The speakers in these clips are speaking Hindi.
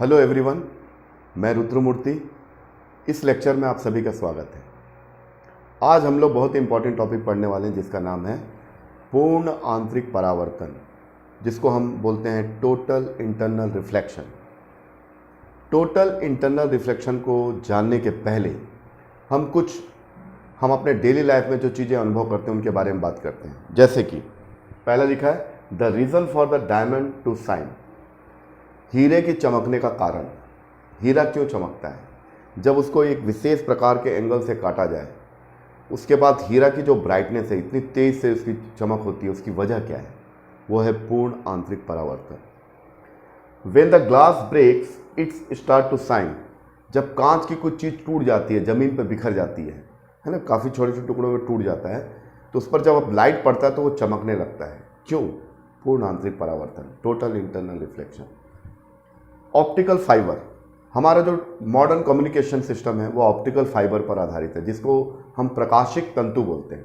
हेलो एवरीवन, मैं रुद्रमूर्ति। इस लेक्चर में आप सभी का स्वागत है। आज हम लोग बहुत इंपॉर्टेंट टॉपिक पढ़ने वाले हैं जिसका नाम है पूर्ण आंतरिक परावर्तन, जिसको हम बोलते हैं total internal reflection. Total internal reflection को जानने के पहले हम अपने डेली लाइफ में जो चीज़ें अनुभव करते हैं उनके बारे में बात करते हैं। जैसे कि पहला लिखा है the reason for the diamond to shine. हीरे की चमकने का कारण। हीरा क्यों चमकता है? जब उसको एक विशेष प्रकार के एंगल से काटा जाए, उसके बाद हीरा की जो ब्राइटनेस है, इतनी तेज से उसकी चमक होती है, उसकी वजह क्या है? वो है पूर्ण आंतरिक परावर्तन। When the glass breaks it's start to shine. जब कांच की कुछ चीज़ टूट जाती है, ज़मीन पर बिखर जाती है ना, काफ़ी छोटे छोटे टुकड़ों में टूट जाता है, तो उस पर जब अब लाइट पड़ता है तो वो चमकने लगता है। क्यों? पूर्ण आंतरिक परावर्तन, total internal reflection. Optical fibre, हमारा जो मॉडर्न कम्युनिकेशन सिस्टम है वो ऑप्टिकल फाइबर पर आधारित है, जिसको हम प्रकाशिक तंतु बोलते हैं।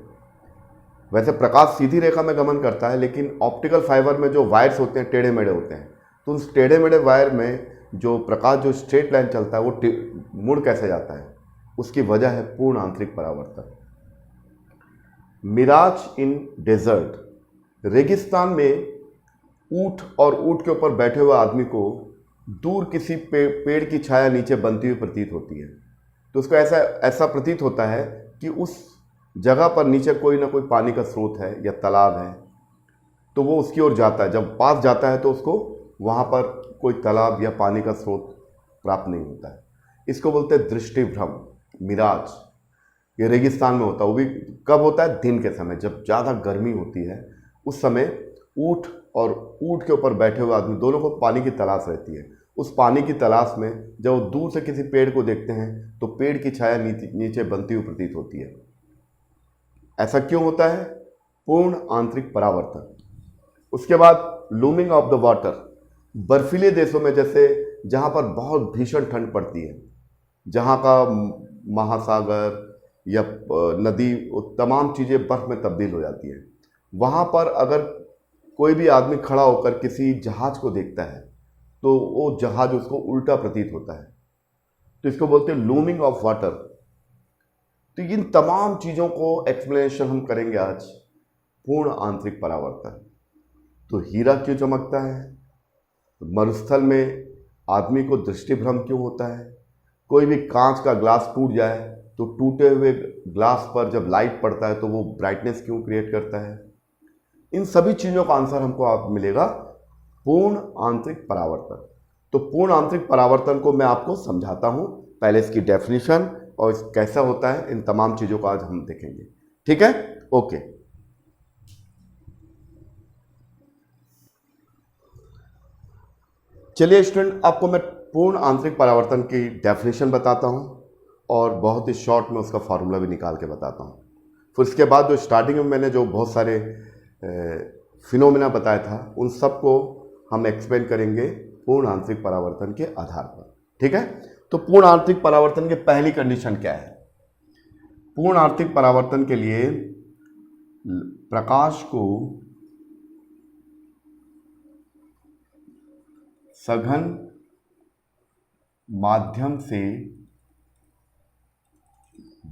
वैसे प्रकाश सीधी रेखा में गमन करता है, लेकिन ऑप्टिकल फाइबर में जो वायर्स होते हैं टेढ़े मेढ़े होते हैं, तो उस टेढ़े मेढ़े वायर में जो प्रकाश जो स्ट्रेट लाइन चलता है वो मुड़ कैसे जाता है? उसकी वजह है पूर्ण आंतरिक परावर्तन। Mirage in desert. रेगिस्तान में ऊंट और ऊंट के ऊपर बैठे हुए आदमी को दूर किसी पेड़ की छाया नीचे बनती हुई प्रतीत होती है, तो उसको ऐसा प्रतीत होता है कि उस जगह पर नीचे कोई ना कोई पानी का स्रोत है या तालाब है, तो वो उसकी ओर जाता है। जब पास जाता है तो उसको वहाँ पर कोई तालाब या पानी का स्रोत प्राप्त नहीं होता है। इसको बोलते हैं दृष्टिभ्रम, मिराज। ये रेगिस्तान में होता है। वो भी कब होता है? दिन के समय, जब ज़्यादा गर्मी होती है, उस समय ऊंट और ऊंट के ऊपर बैठे हुए आदमी दोनों को पानी की तलाश रहती है। उस पानी की तलाश में जब वो दूर से किसी पेड़ को देखते हैं तो पेड़ की छाया नीचे बनती हुई प्रतीत होती है। ऐसा क्यों होता है? पूर्ण आंतरिक परावर्तन। उसके बाद लूमिंग ऑफ द वाटर। बर्फीले देशों में, जैसे जहाँ पर बहुत भीषण ठंड पड़ती है, जहाँ का महासागर या नदी, तमाम चीज़ें बर्फ में तब्दील हो जाती है, वहाँ पर अगर कोई भी आदमी खड़ा होकर किसी जहाज को देखता है तो वो जहाज उसको उल्टा प्रतीत होता है, तो इसको बोलते हैं लूमिंग ऑफ वाटर। तो इन तमाम चीज़ों को एक्सप्लेनेशन हम करेंगे आज। पूर्ण आंतरिक परावर्तन। तो हीरा क्यों चमकता है? मरुस्थल में आदमी को दृष्टिभ्रम क्यों होता है? कोई भी कांच का ग्लास टूट जाए तो टूटे हुए ग्लास पर जब लाइट पड़ता है तो वो ब्राइटनेस क्यों क्रिएट करता है? इन सभी चीज़ों का आंसर हमको आप मिलेगा पूर्ण आंतरिक परावर्तन। तो पूर्ण आंतरिक परावर्तन को मैं आपको समझाता हूं। पहले इसकी डेफिनेशन और कैसा होता है, इन तमाम चीज़ों को आज हम देखेंगे। ठीक है? ओके। चलिए स्टूडेंट, आपको मैं पूर्ण आंतरिक परावर्तन की डेफिनेशन बताता हूं और बहुत ही शॉर्ट में उसका फॉर्मूला भी निकाल के बताता हूं। फिर उसके बाद जो स्टार्टिंग में मैंने जो बहुत सारे फिनोमेना बताया था, उन सब को हम एक्सप्लेन करेंगे पूर्ण आंतरिक परावर्तन के आधार पर। ठीक है? तो पूर्ण आंतरिक परावर्तन की पहली कंडीशन क्या है? पूर्ण आंतरिक परावर्तन के लिए प्रकाश को सघन माध्यम से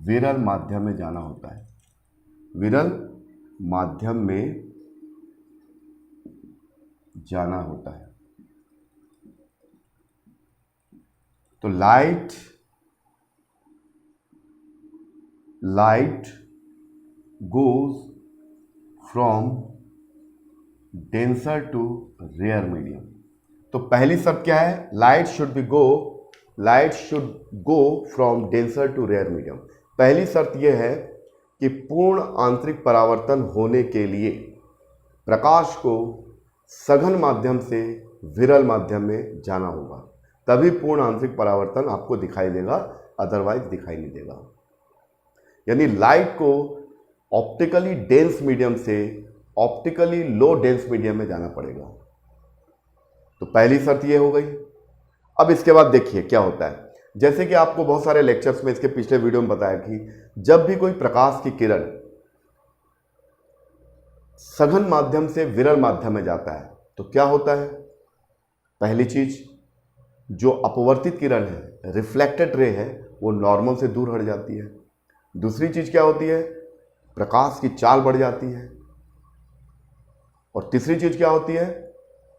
विरल माध्यम में जाना होता है। विरल माध्यम में जाना होता है। तो light goes from denser to rare medium. तो पहली शर्त क्या है? Light should go from denser to rare medium. पहली शर्त यह है कि पूर्ण आंतरिक परावर्तन होने के लिए प्रकाश को सघन माध्यम से विरल माध्यम में जाना होगा, तभी पूर्ण आंतरिक परावर्तन आपको दिखाई देगा, अदरवाइज दिखाई नहीं देगा। यानी लाइट को ऑप्टिकली डेंस मीडियम से ऑप्टिकली लो डेंस मीडियम में जाना पड़ेगा। तो पहली शर्त ये हो गई। अब इसके बाद देखिए क्या होता है। जैसे कि आपको बहुत सारे लेक्चर्स में, इसके पिछले वीडियो में बताया कि जब भी कोई प्रकाश की किरण सघन माध्यम से विरल माध्यम में जाता है तो क्या होता है? पहली चीज, जो अपवर्तित किरण है, रिफ्लेक्टेड रे है, वो नॉर्मल से दूर हट जाती है। दूसरी चीज क्या होती है, प्रकाश की चाल बढ़ जाती है। और तीसरी चीज क्या होती है,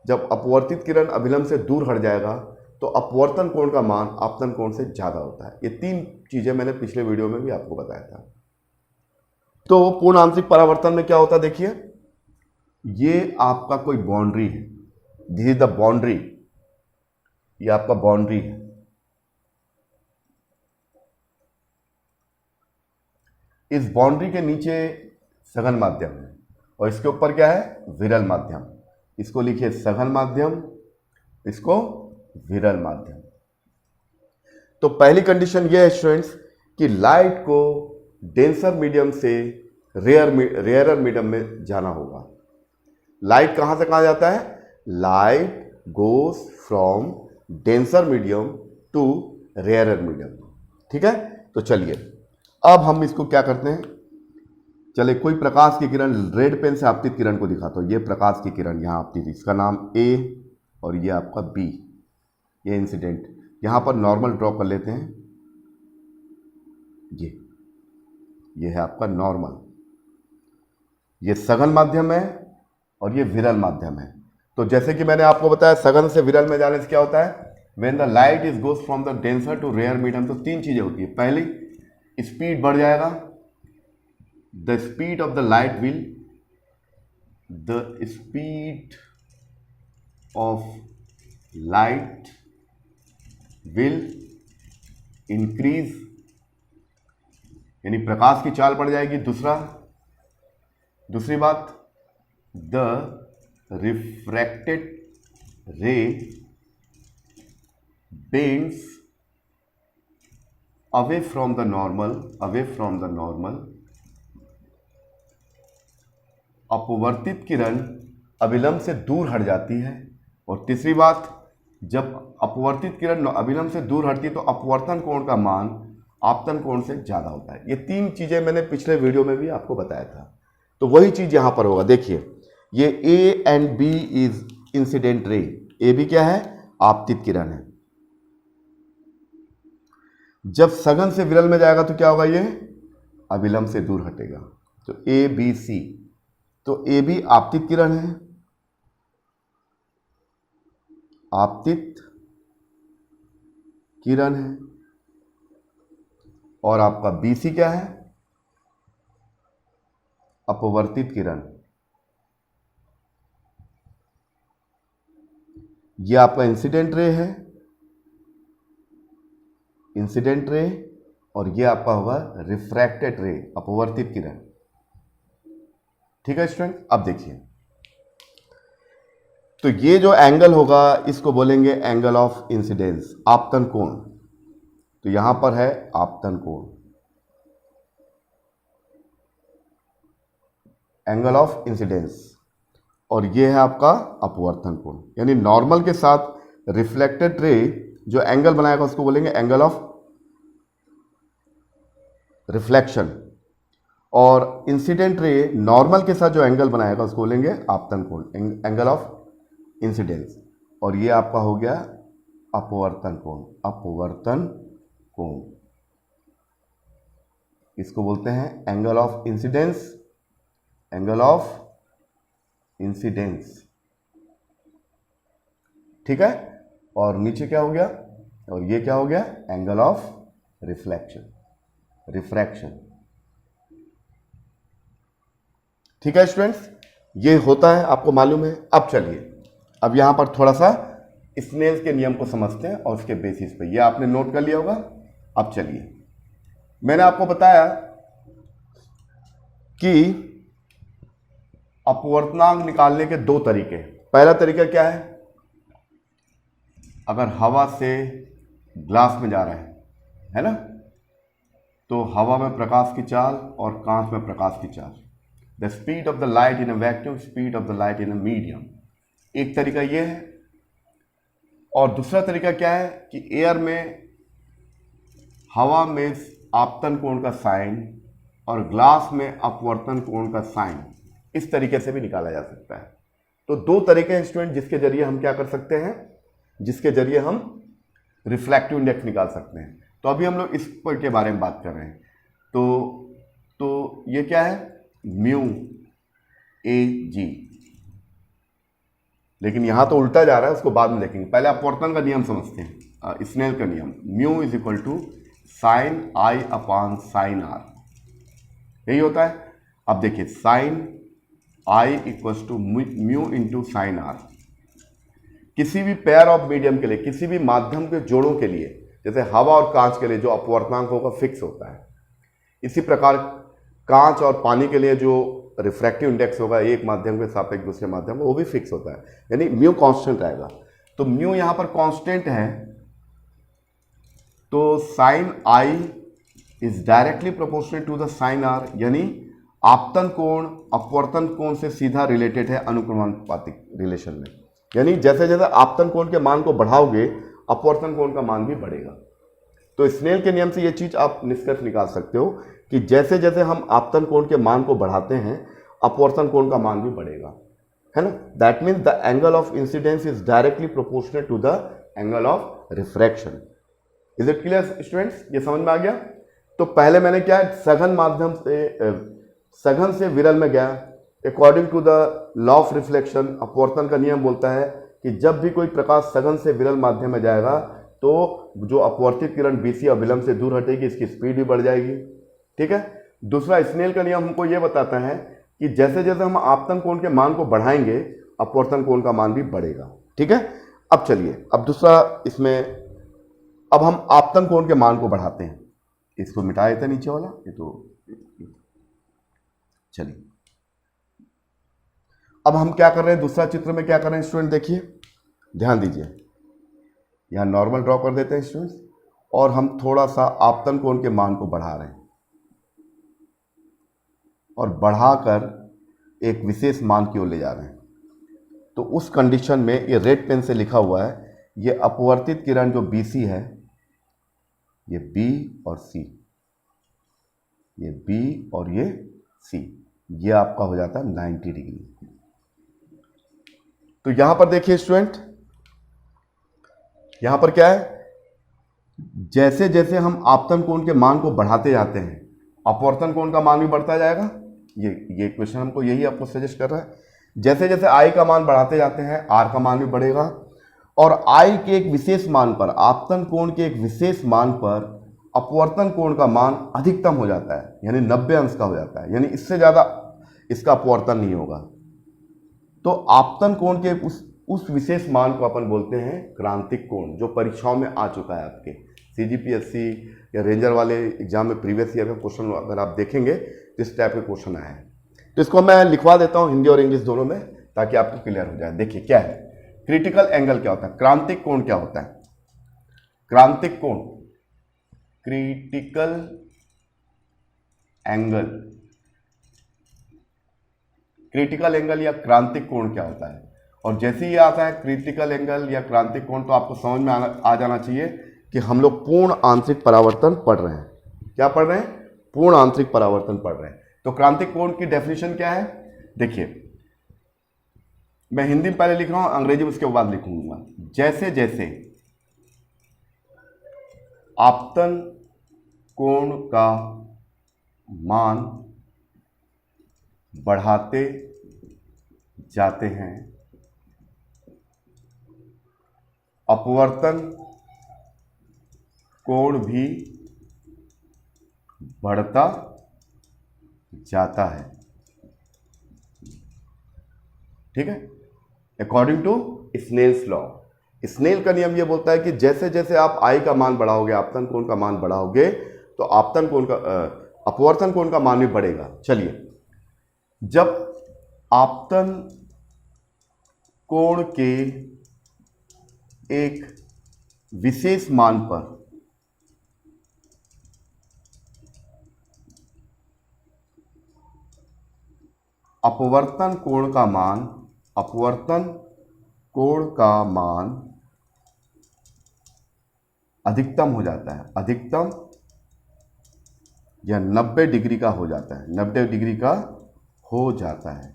जब अपवर्तित किरण अभिलंब से दूर हट जाएगा तो अपवर्तन कोण का मान आपतन कोण से ज्यादा होता है। ये तीन चीजें मैंने पिछले वीडियो में भी आपको बताया था। तो पूर्ण आंतरिक परावर्तन में क्या होता है, देखिए ये आपका कोई बाउंड्री है, दिस इज द बाउंड्री, ये आपका बाउंड्री है। इस बाउंड्री के नीचे सघन माध्यम है और इसके ऊपर क्या है, विरल माध्यम। इसको लिखिए सघन माध्यम, इसको विरल माध्यम। तो पहली कंडीशन यह है स्टूडेंट्स कि लाइट को डेंसर मीडियम से रेयरर मीडियम में जाना होगा। लाइट कहां से कहां जाता है, light goes from denser medium to rarer medium. ठीक है, तो चलिए अब हम इसको क्या करते हैं, चले कोई प्रकाश की किरण, रेड पेन से आपतित किरण को दिखाता हूं। ये प्रकाश की किरण यहां आपतित, इसका नाम ए और ये आपका बी, ये इंसिडेंट। यहां पर नॉर्मल ड्रॉ कर लेते हैं, ये है आपका नॉर्मल। ये सघन माध्यम है और ये विरल माध्यम है। तो जैसे कि मैंने आपको बताया सघन से विरल में जाने से क्या होता है, when the light is goes from the denser to rare medium, तो तीन चीजें होती है। पहली, स्पीड बढ़ जाएगा, the speed of the light will, the speed of light will increase, यानी प्रकाश की चाल बढ़ जाएगी। दूसरी बात, the refracted ray bends away from the normal, अपवर्तित किरण अभिलंब से दूर हट जाती है। और तीसरी बात, जब अपवर्तित किरण अभिलंब से दूर हटती है तो अपवर्तन कोण का मान आपतन कोण से ज्यादा होता है। ये तीन चीजें मैंने पिछले वीडियो में भी आपको बताया था, तो वही चीज यहां पर होगा। देखिए ये A and B is incident ray, A भी क्या है, आपतित किरण है। जब सघन से विरल में जाएगा तो क्या होगा, ये अभिलंब से दूर हटेगा। तो ए बी सी, तो ए भी आपतित किरण है, आपतित किरण है। और आपका बी सी क्या है, अपवर्तित किरण। ये आपका इंसिडेंट रे है, इंसिडेंट रे, और ये आपका होगा रिफ्रैक्टेड रे, अपवर्तित किरण। ठीक है स्टूडेंट, अब देखिए तो ये जो एंगल होगा इसको बोलेंगे एंगल ऑफ इंसिडेंस, आपतन कोण। तो यहां पर है आपतन कोण, एंगल ऑफ इंसिडेंस, और ये है आपका अपवर्तन कोण। यानी नॉर्मल के साथ रिफ्लेक्टेड रे जो एंगल बनाएगा उसको बोलेंगे एंगल ऑफ रिफ्लेक्शन, और इंसिडेंट रे नॉर्मल के साथ जो एंगल बनाएगा उसको बोलेंगे आपतन कोण, एंगल ऑफ इंसिडेंस। और ये आपका हो गया अपवर्तन कोण, अपवर्तन कोण। इसको बोलते हैं angle of incidence, angle of incidence. ठीक है, और नीचे क्या हो गया, और ये क्या हो गया, एंगल ऑफ रिफ्लेक्शन, रिफ्रैक्शन। ठीक है स्टूडेंट्स, ये होता है, आपको मालूम है। अब चलिए, अब यहां पर थोड़ा सा स्नेल के नियम को समझते हैं और उसके बेसिस पे, ये आपने नोट कर लिया होगा। अब चलिए, मैंने आपको बताया कि अपवर्तनांक निकालने के दो तरीके। पहला तरीका क्या है, अगर हवा से ग्लास में जा रहा है ना, तो हवा में प्रकाश की चाल और कांच में प्रकाश की चाल, the speed of the light in a vacuum, speed of the light in a medium. एक तरीका ये है, और दूसरा तरीका क्या है कि एयर में, हवा में आपतन कोण का साइन और ग्लास में अपवर्तन कोण का साइन, इस तरीके से भी निकाला जा सकता है। तो दो तरीके हैं स्टूडेंट जिसके जरिए हम क्या कर सकते हैं, जिसके जरिए हम रिफ्रैक्टिव इंडेक्स निकाल सकते हैं। तो अभी हम लोग इस पर के बारे में बात कर रहे हैं। तो ये क्या है, म्यू ए जी, लेकिन यहां तो उल्टा जा रहा है, उसको बाद में देखेंगे। पहले अपवर्तन का नियम समझते हैं, स्नेल का नियम। Mu is equal to sine I upon sine R, यही होता है। अब देखिए sine I equal to mu into sine R. किसी भी पेयर ऑफ मीडियम के लिए, किसी भी माध्यम के जोड़ों के लिए, जैसे हवा और कांच के लिए जो अपवर्तनांक होगा फिक्स होता है, इसी प्रकार कांच और पानी के लिए जो रिफ्रैक्टिव इंडेक्स होगा एक माध्यम के सापेक्ष दूसरे माध्यम में, वो भी फिक्स होता है, यानी म्यू कांस्टेंट रहेगा। तो म्यू यहां पर कांस्टेंट है, तो sine I is directly proportional to the sine R, यानी आपतन कोण अपवर्तन कोण से सीधा रिलेटेड है अनुक्रमानुपातिक रिलेशन में। यानी जैसे जैसे आपतन कोण के मान को बढ़ाओगे अपवर्तन कोण का मान भी बढ़ेगा। तो स्नेल के नियम से यह चीज आप निष्कर्ष निकाल सकते हो कि जैसे जैसे हम आपतन कोण के मान को बढ़ाते हैं अपवर्तन कोण का मान भी बढ़ेगा, है ना। That means the angle of incidence is directly proportional to the angle of refraction. Is it clear students, ये समझ में आ गया। तो पहले मैंने क्या है, सघन माध्यम से सघन से विरल में गया। According to the law of reflection, अपवर्तन का नियम बोलता है कि जब भी कोई प्रकाश सघन से विरल माध्यम में जाएगा तो जो अपवर्तित किरण बीसी अविलंब से दूर हटेगी, इसकी स्पीड भी बढ़ जाएगी, ठीक है। दूसरा स्नेल का नियम हमको यह बताता है कि जैसे जैसे हम आपतन कोण के मान को बढ़ाएंगे अपवर्तन कोण का मान भी बढ़ेगा, ठीक है। अब चलिए, अब दूसरा इसमें, अब हम आपतन कोण के मान को बढ़ाते हैं। इसको मिटा देते नीचे वाला, ये तो चलिए अब हम क्या कर रहे हैं, दूसरा चित्र में क्या कर रहे हैं स्टूडेंट, देखिए ध्यान दीजिए। यहां नॉर्मल ड्रॉ कर देते हैं स्टूडेंट्स, और हम थोड़ा सा आपतन कोण के मान को बढ़ा रहे हैं, और बढ़ाकर एक विशेष मान की ओर ले जा रहे हैं। तो उस कंडीशन में ये रेड पेन से लिखा हुआ है, ये अपवर्तित किरण जो BC है, ये B और C, ये B और ये C, ये आपका हो जाता है 90 डिग्री। तो यहां पर देखिए स्टूडेंट, यहां पर क्या है, जैसे जैसे हम आपतन कोण के मान को बढ़ाते जाते हैं अपवर्तन कोण का मान भी बढ़ता जाएगा। ये क्वेश्चन हमको यही आपको सजेस्ट कर रहा है। जैसे जैसे आई का मान बढ़ाते जाते हैं आर का मान भी बढ़ेगा, और आई के एक विशेष मान पर, आपतन कोण के एक विशेष मान पर अपवर्तन कोण का मान अधिकतम हो जाता है, यानी 90 अंश का हो जाता है, यानी इससे ज्यादा इसका अपवर्तन नहीं होगा। तो आपतन कोण के उस विशेष मान को अपन बोलते हैं क्रांतिक कोण, जो परीक्षाओं में आ चुका है आपके CGPSC या रेंजर वाले एग्जाम में प्रीवियस ईयर का क्वेश्चन अगर आप देखेंगे तो इस टाइप के क्वेश्चन आए हैं। तो इसको मैं लिखवा देता हूं हिंदी और इंग्लिश दोनों में, ताकि आपको क्लियर हो जाए। देखिए क्या है, क्रिटिकल एंगल क्या होता है, क्रांतिक कोण क्या होता है। क्रांतिक कोण, क्रिटिकल एंगल, क्रिटिकल एंगल या क्रांतिक कोण क्या होता है। और जैसे ही आता है क्रिटिकल एंगल या क्रांतिक कोण, तो आपको समझ में आ जाना चाहिए कि हम लोग पूर्ण आंतरिक परावर्तन पढ़ रहे हैं। क्या पढ़ रहे हैं, पूर्ण आंतरिक परावर्तन पढ़ रहे हैं। तो क्रांतिक कोण की डेफिनेशन क्या है, देखिए मैं हिंदी में पहले लिख रहा हूं, अंग्रेजी में उसके बाद लिखूंगा। जैसे जैसे आपतन कोण का मान बढ़ाते जाते हैं अपवर्तन कोण भी बढ़ता जाता है, ठीक है, अकॉर्डिंग टू स्नेल्स लॉ। स्नेल का नियम यह बोलता है कि जैसे जैसे आप आई का मान बढ़ाओगे, आपतन कोण का मान बढ़ाओगे, तो आपतन कोण का अपवर्तन कोण का मान भी बढ़ेगा। चलिए, जब आपतन कोण के एक विशेष मान पर अपवर्तन कोण का मान, अपवर्तन कोण का मान अधिकतम हो जाता है, अधिकतम या 90 डिग्री का हो जाता है, 90 डिग्री का हो जाता है।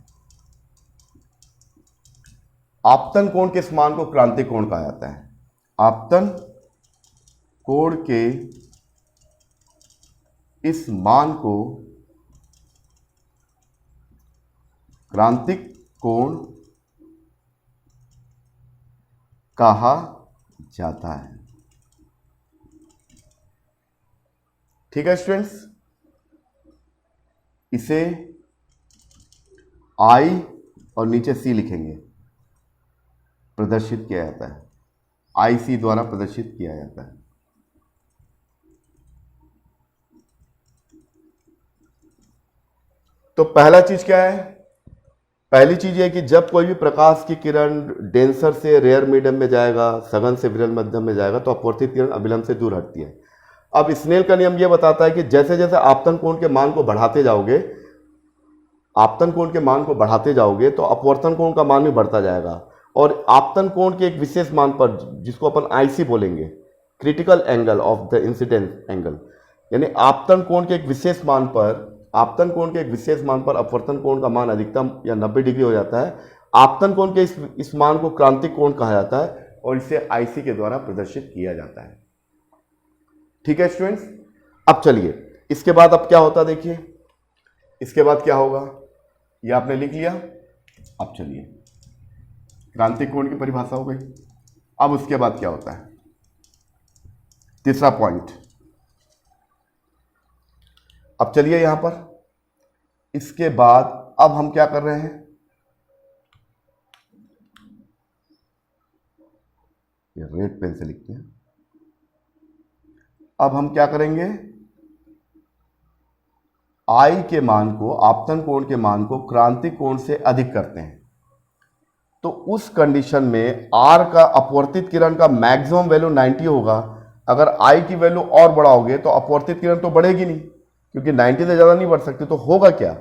आपतन कोण के इस मान को क्रांतिक कोण कहा जाता है। आपतन कोण के इस मान को क्रांतिक कोण कहा जाता है। ठीक है स्टूडेंट्स, इसे आई और नीचे सी लिखेंगे, प्रदर्शित किया जाता है, आई सी द्वारा प्रदर्शित किया जाता है। तो पहला चीज क्या है? पहली चीज है कि जब कोई भी प्रकाश की किरण डेंसर से रेयर मीडियम में जाएगा, सघन से विरल मध्यम में जाएगा, तो अपवर्तित किरण अभिलंब से दूर हटती है। अब स्नेल का नियम यह बताता है कि जैसे जैसे आपतन कोण के मान को बढ़ाते जाओगे, आपतन कोण के मान को बढ़ाते जाओगे तो अपवर्तन कोण का मान भी बढ़ता जाएगा। और आपतन कोण के एक विशेष मान पर, जिसको अपन आईसी बोलेंगे, critical angle of the incident angle, यानी आपतन कोण के एक विशेष मान पर, आपतन कोण के एक विशेष मान पर अपवर्तन कोण का मान अधिकतम या 90 डिग्री हो जाता है। आपतन कोण के इस मान को क्रांतिक कोण कहा जाता है और इसे आईसी के द्वारा प्रदर्शित किया जाता है। ठीक है स्टूडेंट्स, अब चलिए इसके बाद अब क्या होता देखिए, इसके बाद क्या होगा ये आपने लिख लिया। अब चलिए, क्रांतिक कोण की परिभाषा हो गई। अब उसके बाद क्या होता है, तीसरा पॉइंट। अब चलिए यहां पर, इसके बाद अब हम क्या कर रहे हैं, ये रेड पेन से लिखते हैं। अब हम क्या करेंगे, आई के मान को, आपतन कोण के मान को क्रांतिक कोण से अधिक करते हैं। तो उस कंडीशन में आर का अपवर्तित किरण का मैक्सिमम वैल्यू 90 होगा। अगर आई की वैल्यू और बढ़ाओगे तो अपवर्तित किरण तो बढ़ेगी नहीं, क्योंकि 90 से ज्यादा नहीं बढ़ सकती। तो होगा क्या,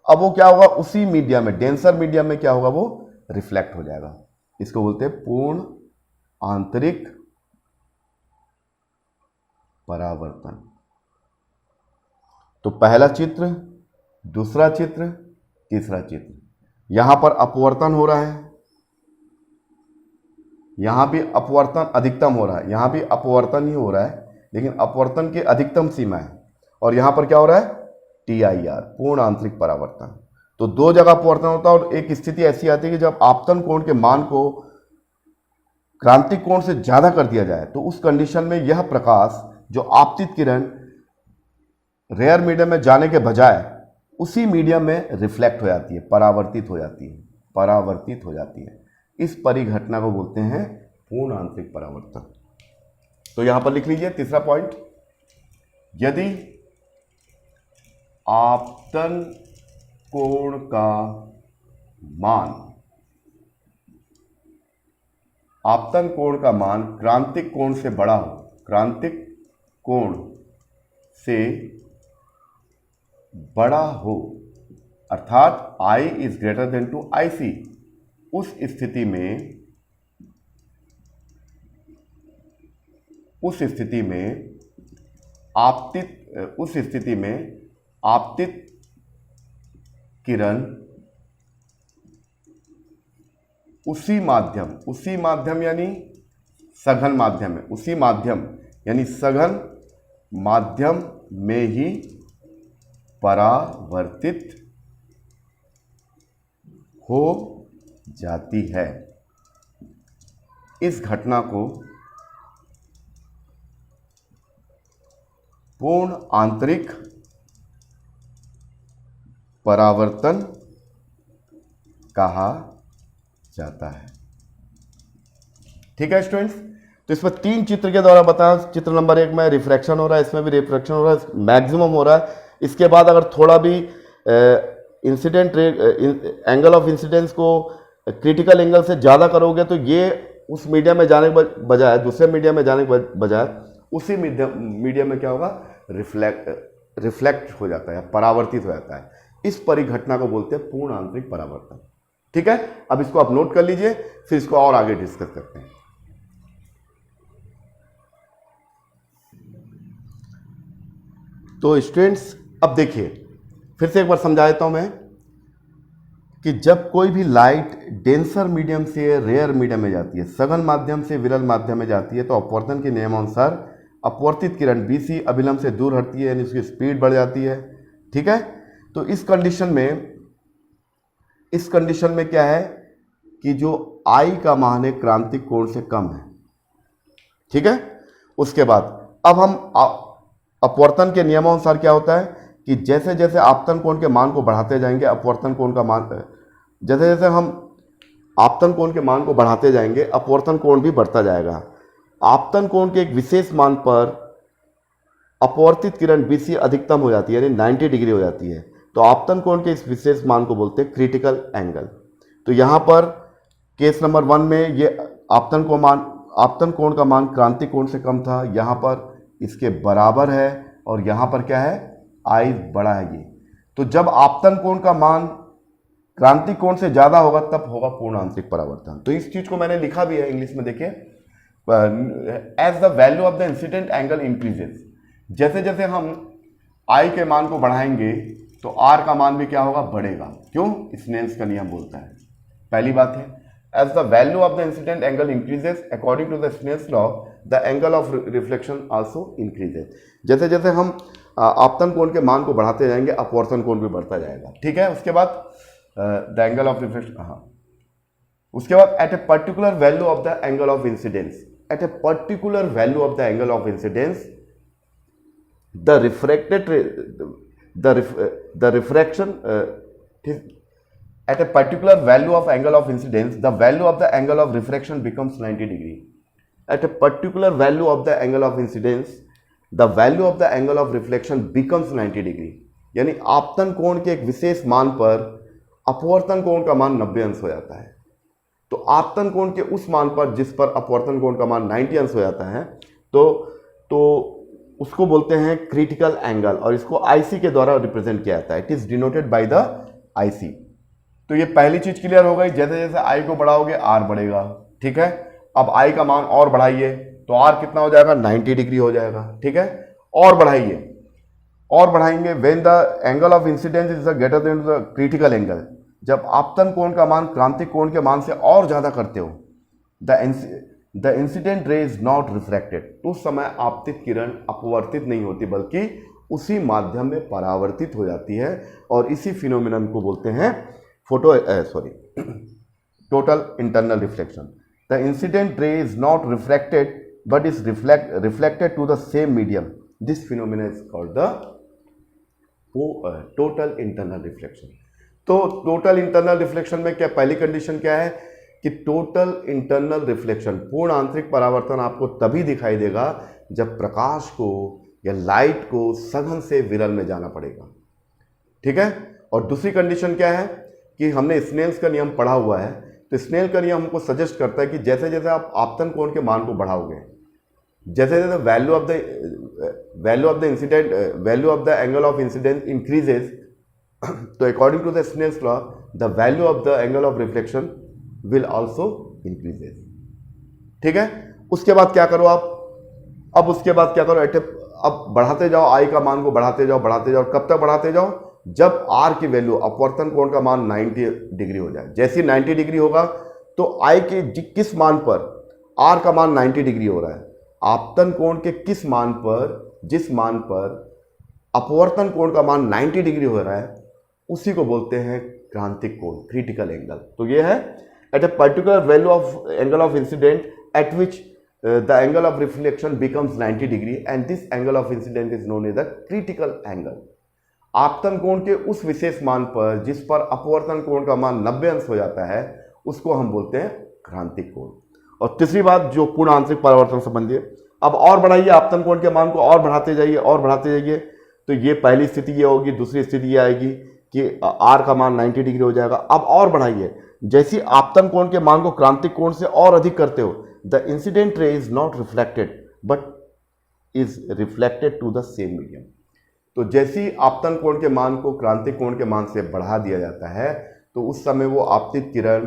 अब वो क्या होगा, उसी मीडियम में, डेंसर मीडियम में क्या होगा, वो रिफ्लेक्ट हो जाएगा। इसको बोलते हैं पूर्ण आंतरिक परावर्तन। तो पहला चित्र, दूसरा चित्र, तीसरा चित्र, यहां पर अपवर्तन हो रहा है, यहां भी अपवर्तन अधिकतम हो रहा है, यहां भी अपवर्तन ही हो रहा है, लेकिन अपवर्तन की अधिकतम सीमा है। और यहां पर क्या हो रहा है, TIR, पूर्ण आंतरिक परावर्तन। तो दो जगह अपवर्तन होता है। और एक स्थिति ऐसी आती है कि जब आपतन कोण के मान को क्रांतिक कोण से ज्यादा कर दिया जाए, तो उस कंडीशन में यह प्रकाश, जो आपतित किरण रेयर मीडियम में जाने के बजाय उसी मीडियम में रिफ्लेक्ट हो जाती है, परावर्तित हो जाती है, परावर्तित हो जाती है। इस परिघटना को बोलते हैं पूर्ण आंतरिक परावर्तन। तो यहां पर लिख लीजिए तीसरा पॉइंट, यदि आपतन कोण का मान, आपतन कोण का मान क्रांतिक कोण से बड़ा हो, क्रांतिक कोण से बड़ा हो, अर्थात I is greater than to IC, उस स्थिति में आपतित किरण उसी माध्यम यानी सघन माध्यम में, उसी माध्यम यानी सघन माध्यम में ही परावर्तित हो जाती है। इस घटना को पूर्ण आंतरिक परावर्तन कहा जाता है। ठीक है स्टूडेंट्स, तो इसमें 3 चित्र के द्वारा बताया। चित्र नंबर 1 में रिफ्रैक्शन हो रहा है, इसमें भी रिफ्रैक्शन हो रहा है, मैक्सिमम हो रहा है। इसके बाद अगर थोड़ा भी इंसिडेंट एंगल ऑफ इंसिडेंस को क्रिटिकल एंगल से ज़्यादा करोगे तो ये उस मीडियम में जाने के बजाय, दूसरे मीडियम में जाने के बजाय उसी मीडियम में क्या होगा, रिफ्लेक्ट हो जाता है, परावर्तित हो जाता है। इस परिघटना को बोलते हैं पूर्ण आंतरिक परावर्तन। ठीक है, अब इसको आप नोट कर लीजिए, फिर इसको और आगे डिस्कस करते हैं। तो स्टूडेंट्स अब देखिए, फिर से एक बार समझा देता हूं मैं कि जब कोई भी लाइट डेंसर मीडियम से रेयर मीडियम में जाती है, सघन माध्यम से विरल माध्यम में जाती है, तो अपवर्तन के नियमानुसार अपवर्तित किरण BC अभिलंब से दूर हटती है, यानी उसकी स्पीड बढ़ जाती है। ठीक है, तो इस कंडीशन में क्या है कि जो I का मान है क्रांतिक कोण से कम है। ठीक है, उसके बाद अब हम अपवर्तन के नियमानुसार क्या होता है कि जैसे जैसे आपतन कोण के मान को बढ़ाते जाएंगे, अपवर्तन कोण का मान, जैसे जैसे हम आपतन कोण के मान को बढ़ाते जाएंगे अपवर्तन कोण भी बढ़ता जाएगा। आपतन कोण के एक विशेष मान पर अपवर्तित किरण BC अधिकतम हो जाती है, यानी 90 डिग्री हो जाती है। तो आपतन कोण के इस विशेष मान को बोलते हैं क्रिटिकल एंगल। तो यहाँ पर केस नंबर 1 में ये आपतन कोण का मान क्रांतिक कोण से कम था, यहाँ पर इसके बराबर है, और यहाँ पर क्या है, I बड़ा है ये। तो जब आपतन कोण का मान क्रांतिक कोण से ज्यादा होगा तब होगा पूर्ण आंतरिक परावर्तन। तो इस चीज को मैंने लिखा भी है इंग्लिश में, देखिए, as the value of the incident angle increases, जैसे जैसे हम I के मान को बढ़ाएंगे तो R का मान भी क्या होगा, बढ़ेगा। क्यों? स्नेल्स का नियम बोलता है। पहली बात है, as the value of the incident angle increases according to the Snell's law the angle of reflection also increases. जैसे जैसे हम आपतन कोण के मान को बढ़ाते जाएंगे अपवर्तन कोण भी बढ़ता जाएगा। ठीक है, उसके बाद द एंगल ऑफ रिफ्लेक्शन, हाँ, उसके बाद at a particular value of the angle of incidence, at a particular value of the angle of incidence the refraction at a particular value of angle of incidence, the value of the angle of refraction becomes 90 degree. At a particular value of the angle of incidence, the value of the angle of reflection becomes 90 degree. यानी आपतन कोण के एक विशेष मान पर अपवर्तन कोण का मान 90 अंश हो जाता है। तो आपतन कोण के उस मान पर जिस पर अपवर्तन कोण का मान 90 अंश हो जाता है, तो उसको बोलते हैं क्रिटिकल एंगल, और इसको IC के द्वारा रिप्रेजेंट किया जाता है। It is denoted by the IC। तो ये पहली चीज क्लियर हो गई। जैसे जैसे I को बढ़ाओगे R बढ़ेगा। ठीक है, अब I का मान और बढ़ाइए तो R कितना हो जाएगा, 90 डिग्री हो जाएगा। ठीक है, और बढ़ाएंगे when the angle of incidence is greater then the critical angle, जब आपतन कोण का मान क्रांतिक कोण के मान से और ज्यादा करते हो, the incident ray is not refracted, उस समय आपतित किरण अपवर्तित नहीं होती बल्कि उसी माध्यम में परावर्तित हो जाती है, और इसी फिनोमिनन को बोलते हैं total internal reflection. The incident ray is not refracted but is reflected to the same medium, this phenomena is called the total internal reflection. तो टोटल इंटरनल रिफ्लेक्शन में क्या पहली कंडीशन क्या है कि टोटल इंटरनल रिफ्लेक्शन, पूर्ण आंतरिक परावर्तन आपको तभी दिखाई देगा जब प्रकाश को या लाइट को सघन से विरल में जाना पड़ेगा। ठीक है, और दूसरी कंडीशन क्या है कि हमने स्नेल्स का नियम पढ़ा हुआ है, तो स्नेल का नियम हमको सजेस्ट करता है कि जैसे जैसे आप आपतन कोण के मान को बढ़ाओगे, जैसे जैसे value of the angle of incidence increases, तो according to the Snell's law the value of the angle of reflection will also increases. ठीक है, उसके बाद क्या करो आप, अब उसके बाद क्या करो, अब बढ़ाते जाओ, I का मान को बढ़ाते जाओ। कब तक बढ़ाते जाओ, जब R की वैल्यू, अपवर्तन कोण का मान 90 डिग्री हो जाए। जैसे 90 डिग्री होगा तो I के किस मान पर R का मान 90 डिग्री हो रहा है, आपतन कोण के किस मान पर, जिस मान पर अपवर्तन कोण का मान 90 डिग्री हो रहा है, उसी को बोलते हैं क्रांतिक कोण, क्रिटिकल एंगल। तो ये है at a particular value of angle of incident at which the angle of reflection becomes 90 degree and this angle of incident is known as the critical angle. आपतन कोण के उस विशेष मान पर जिस पर अपवर्तन कोण का मान 90 अंश हो जाता है, उसको हम बोलते हैं क्रांतिक कोण। और तीसरी बात जो पूर्ण आंतरिक परावर्तन संबंधी है, अब और बढ़ाइए आपतन कोण के मान को, और बढ़ाते जाइए, तो ये पहली स्थिति ये होगी। दूसरी स्थिति ये आएगी कि R का मान 90 डिग्री हो जाएगा। अब और बढ़ाइए, जैसी आपतन कोण के मान को क्रांतिक कोण से और अधिक करते हो, the incident ray is not reflected but is reflected to the same medium. तो जैसी आपतन कोण के मान को क्रांतिक कोण के मान से बढ़ा दिया जाता है, तो उस समय वो आपतित किरण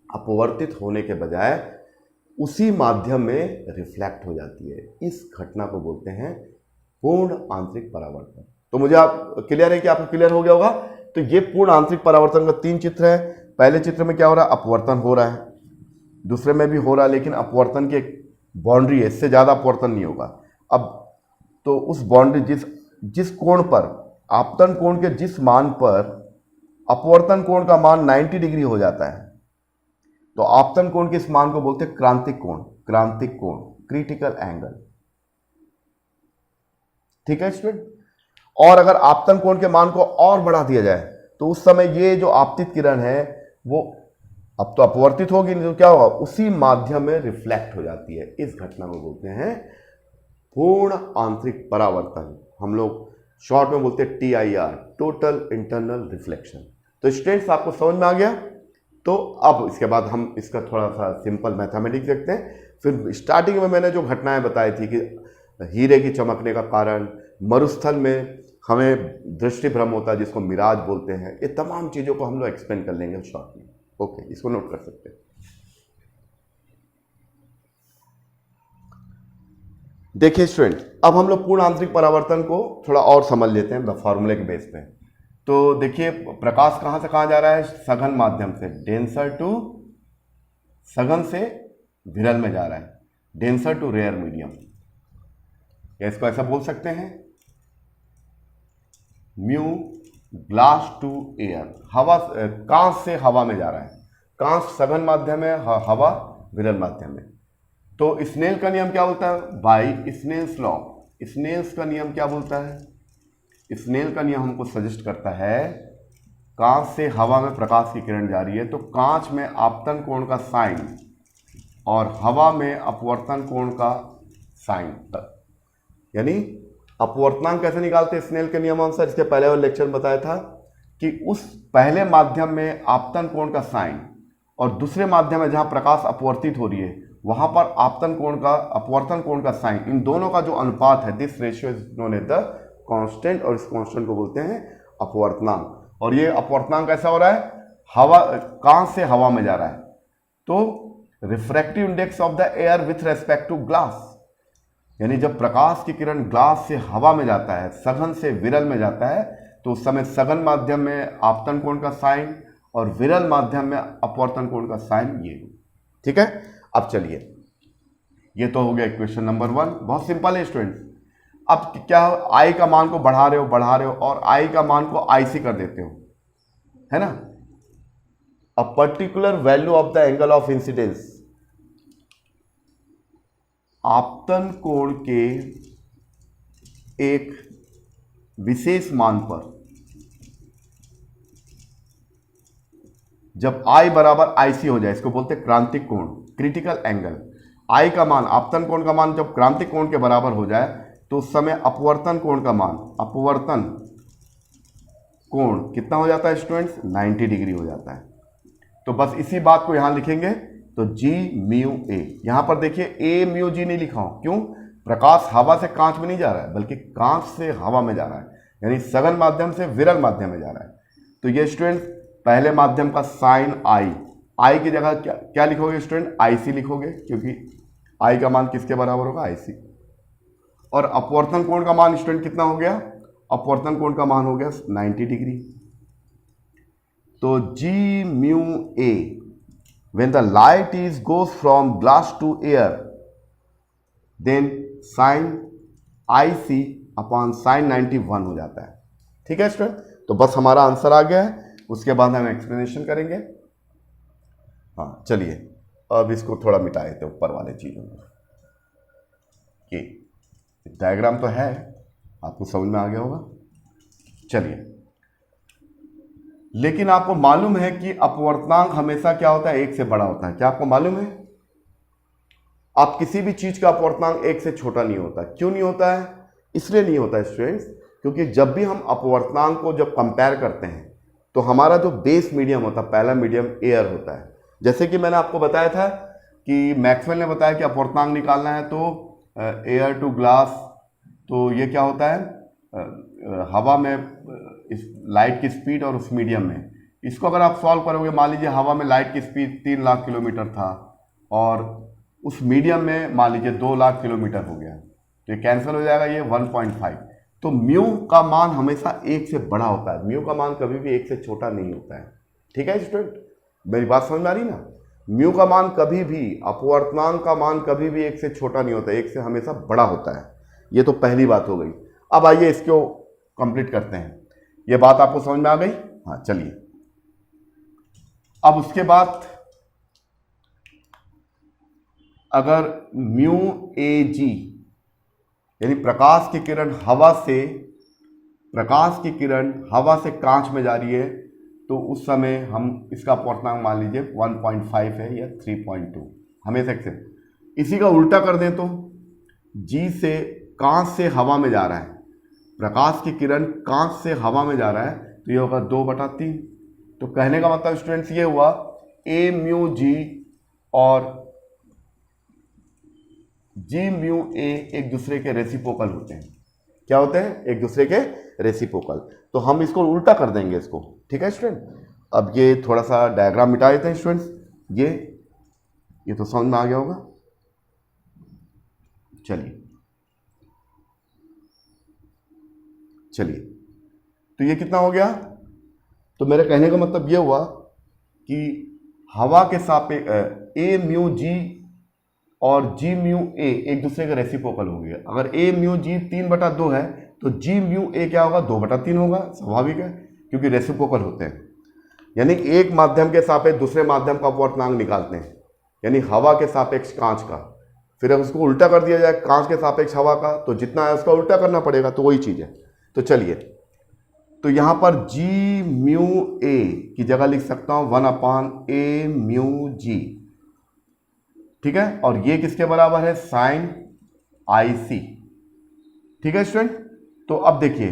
अपवर्तित होने के बजाय उसी माध्यम में रिफ्लेक्ट हो जाती है। इस घटना को बोलते हैं पूर्ण आंतरिक परावर्तन। तो मुझे आप क्लियर है कि आपको क्लियर हो गया होगा। तो ये पूर्ण आंतरिक परावर्तन का 3 चित्र है। पहले चित्र में क्या हो रहा है, अपवर्तन हो रहा है, दूसरे में भी हो रहा है, लेकिन अपवर्तन की एक बाउंड्री है, इससे ज्यादा अपवर्तन नहीं होगा। अब तो उस बाउंड्री जिस कोण पर, आपतन कोण के जिस मान पर अपवर्तन कोण का मान 90 डिग्री हो जाता है, तो आपतन कोण के इस मान को बोलते हैं क्रांतिक कोण, क्रांतिक कोण, क्रिटिकल एंगल। ठीक है स्टूडेंट। और अगर आपतन कोण के मान को और बढ़ा दिया जाए तो उस समय ये जो आपतित किरण है वो अब तो अपवर्तित होगी, नहीं तो क्या होगा, उसी माध्यम में रिफ्लेक्ट हो जाती है। इस घटना को बोलते हैं पूर्ण आंतरिक परावर्तन। हम लोग शॉर्ट में बोलते हैं TIR, टोटल इंटरनल रिफ्लेक्शन। तो स्टूडेंट्स आपको समझ में आ गया। तो अब इसके बाद हम इसका थोड़ा सा सिंपल मैथमेटिक्स देखते हैं। फिर स्टार्टिंग में मैंने जो घटनाएं बताई थी कि हीरे की चमकने का कारण, मरुस्थल में हमें दृष्टि भ्रम होता है जिसको मिराज बोलते हैं, ये तमाम चीज़ों को हम लोग एक्सप्लेन कर लेंगे शॉर्ट में। ओके, इसको नोट कर सकते हैं। देखिए स्टूडेंट, अब हम लोग पूर्ण आंतरिक परावर्तन को थोड़ा और समझ लेते हैं फॉर्मूले के बेस पे। तो देखिए प्रकाश कहाँ से कहाँ जा रहा है, सघन माध्यम से, डेंसर टू, सघन से विरल में जा रहा है, डेंसर टू रेयर मीडियम, या इसको ऐसा बोल सकते हैं म्यू ग्लास टू एयर, हवा, कांच से हवा में जा रहा है, कांच सघन माध्यम है, हवा विरल माध्यम है। तो स्नेल का नियम क्या बोलता है, बाई स्नेल्स लॉ, स्नेल्स का नियम क्या बोलता है, स्नेल का नियम हमको सजेस्ट करता है कांच से हवा में प्रकाश की किरण जा रही है तो कांच में आपतन कोण का साइन और हवा में अपवर्तन कोण का साइन, यानी अपवर्तनांक कैसे निकालते हैं स्नेल के नियमानुसार, इसके पहले वाले लेक्चर में बताया था कि उस पहले माध्यम में आपतन कोण का साइन और दूसरे माध्यम में जहां प्रकाश अपवर्तित हो रही है वहां पर आपतन कोण का, अपवर्तन कोण का साइन, इन दोनों का जो अनुपात है, this ratio is known as the constant, और इस कांस्टेंट को बोलते हैं अपवर्तनांक। और ये अपवर्तनांक कैसा हो रहा है, हवा, कांच से हवा में जा रहा है तो refractive index of the air with respect to glass, यानी जब प्रकाश की किरण ग्लास से हवा में जाता है, सघन से विरल में जाता है, तो उस समय सघन माध्यम में आपतन कोण का साइन और विरल माध्यम में अपवर्तन कोण का साइन, ये। ठीक है। अब चलिए, ये तो हो गया इक्वेशन नंबर 1, बहुत सिंपल है स्टूडेंट्स। अब क्या, आई का मान को बढ़ा रहे हो और आई का मान को IC कर देते हो, है ना। अ particular value of the angle of incidence, आपतन कोण के एक विशेष मान पर जब I बराबर IC हो जाए, इसको बोलते हैं क्रांतिक कोण, क्रिटिकल एंगल। I का मान, आपतन कोण का मान जब क्रांतिक कोण के बराबर हो जाए तो उस समय अपवर्तन कोण का मान, अपवर्तन कोण कितना हो जाता है स्टूडेंट्स, 90 डिग्री हो जाता है। तो बस इसी बात को यहां लिखेंगे, तो G म्यू A, यहां पर देखिए A म्यू G नहीं लिखा हूं, क्यों, प्रकाश हवा से कांच में नहीं जा रहा है बल्कि कांच से हवा में जा रहा है, यानी सघन माध्यम से विरल माध्यम में जा रहा है। तो ये स्टूडेंट पहले माध्यम का साइन I की जगह क्या लिखोगे स्टूडेंट, IC लिखोगे, क्योंकि I का मान किसके बराबर होगा, IC। और अपवर्तन कोण का मान स्टूडेंट कितना हो गया, अपवर्तन कोण का मान हो गया 90 डिग्री। तो G mu A when the light is goes from glass to air then sin IC upon sin 91 हो जाता है। ठीक है स्टूडेंट, तो बस हमारा आंसर आ गया है, उसके बाद हम एक्सप्लेनेशन करेंगे। हाँ चलिए, अब इसको थोड़ा मिटा देते हैं ऊपर वाले चीज़ों में। ये डायग्राम तो है, आपको समझ में आ गया होगा। चलिए, लेकिन आपको मालूम है कि अपवर्तनांक हमेशा क्या होता है, 1 से बड़ा होता है। क्या आपको मालूम है? आप किसी भी चीज का अपवर्तनांक 1 से छोटा नहीं होता। क्यों नहीं होता है? इसलिए नहीं होता है स्टूडेंट्स, क्योंकि जब भी हम अपवर्तनांक को जब कंपेयर करते हैं तो हमारा जो बेस मीडियम होता है, पहला मीडियम एयर होता है। जैसे कि मैंने आपको बताया था कि मैक्सवेल ने बताया कि अपवर्तनांक निकालना है तो एयर टू ग्लास, तो ये क्या होता है, हवा में इस लाइट की स्पीड और उस मीडियम में, इसको अगर आप सॉल्व करोगे, मान लीजिए हवा में लाइट की स्पीड 3 लाख किलोमीटर था और उस मीडियम में मान लीजिए 2 लाख किलोमीटर हो गया, तो ये कैंसिल हो जाएगा, ये 1.5। तो म्यू का मान हमेशा 1 से बड़ा होता है, म्यू का मान कभी भी 1 से छोटा नहीं होता है। ठीक है स्टूडेंट, मेरी बात समझ में आ रही ना? म्यू का मान कभी भी, अपवर्तनांक का मान कभी भी 1 से छोटा नहीं होता, 1 से हमेशा बड़ा होता है। ये तो पहली बात हो गई। अब आइए इसको कंप्लीट करते हैं। ये बात आपको समझ में आ गई? हाँ चलिए। अब उसके बाद अगर म्यू ए जी यानी प्रकाश की किरण हवा से कांच में जा रही है, तो उस समय हम इसका अपवर्तनांक मान लीजिए 1.5 है या 3.2, हमेशा एक्सेप्ट। इसी का उल्टा कर दें तो जी से कांच से हवा में जा रहा है, प्रकाश की किरण कांच से हवा में जा रहा है, तो ये होगा 2/3। तो कहने का मतलब स्टूडेंट्स ये हुआ ए म्यू जी और जी म्यू ए एक दूसरे के रेसिप्रोकल होते हैं। क्या होते हैं? एक दूसरे के रेसिप्रोकल। तो हम इसको उल्टा कर देंगे इसको, ठीक है स्टूडेंट। अब ये थोड़ा सा डायग्राम मिटा देते हैं स्टूडेंट्स। ये तो समझ में आ गया होगा। चलिए तो ये कितना हो गया? तो मेरे कहने का मतलब ये हुआ कि हवा के सापेक्ष ए म्यू जी और जी म्यू ए एक दूसरे के रेसिप्रोकल हो गया। अगर ए म्यू जी 3/2 है तो जी म्यू ए क्या होगा? 2/3 होगा। स्वाभाविक है क्योंकि रेसिप्रोकल होते हैं। यानी एक माध्यम के सापेक्ष दूसरे माध्यम का अपवर्तनांक निकालते हैं, यानी हवा के सापेक्ष कांच का। फिर अगर उसको उल्टा कर दिया जाए कांच के सापेक्ष हवा का, तो जितना है उसका उल्टा करना पड़ेगा, तो वही चीज़ है। तो चलिए, तो यहां पर जी म्यू ए की जगह लिख सकता हूं 1/a म्यू जी, ठीक है। और ये किसके बराबर है? साइन आई सी, ठीक है स्टूडेंट। तो अब देखिए,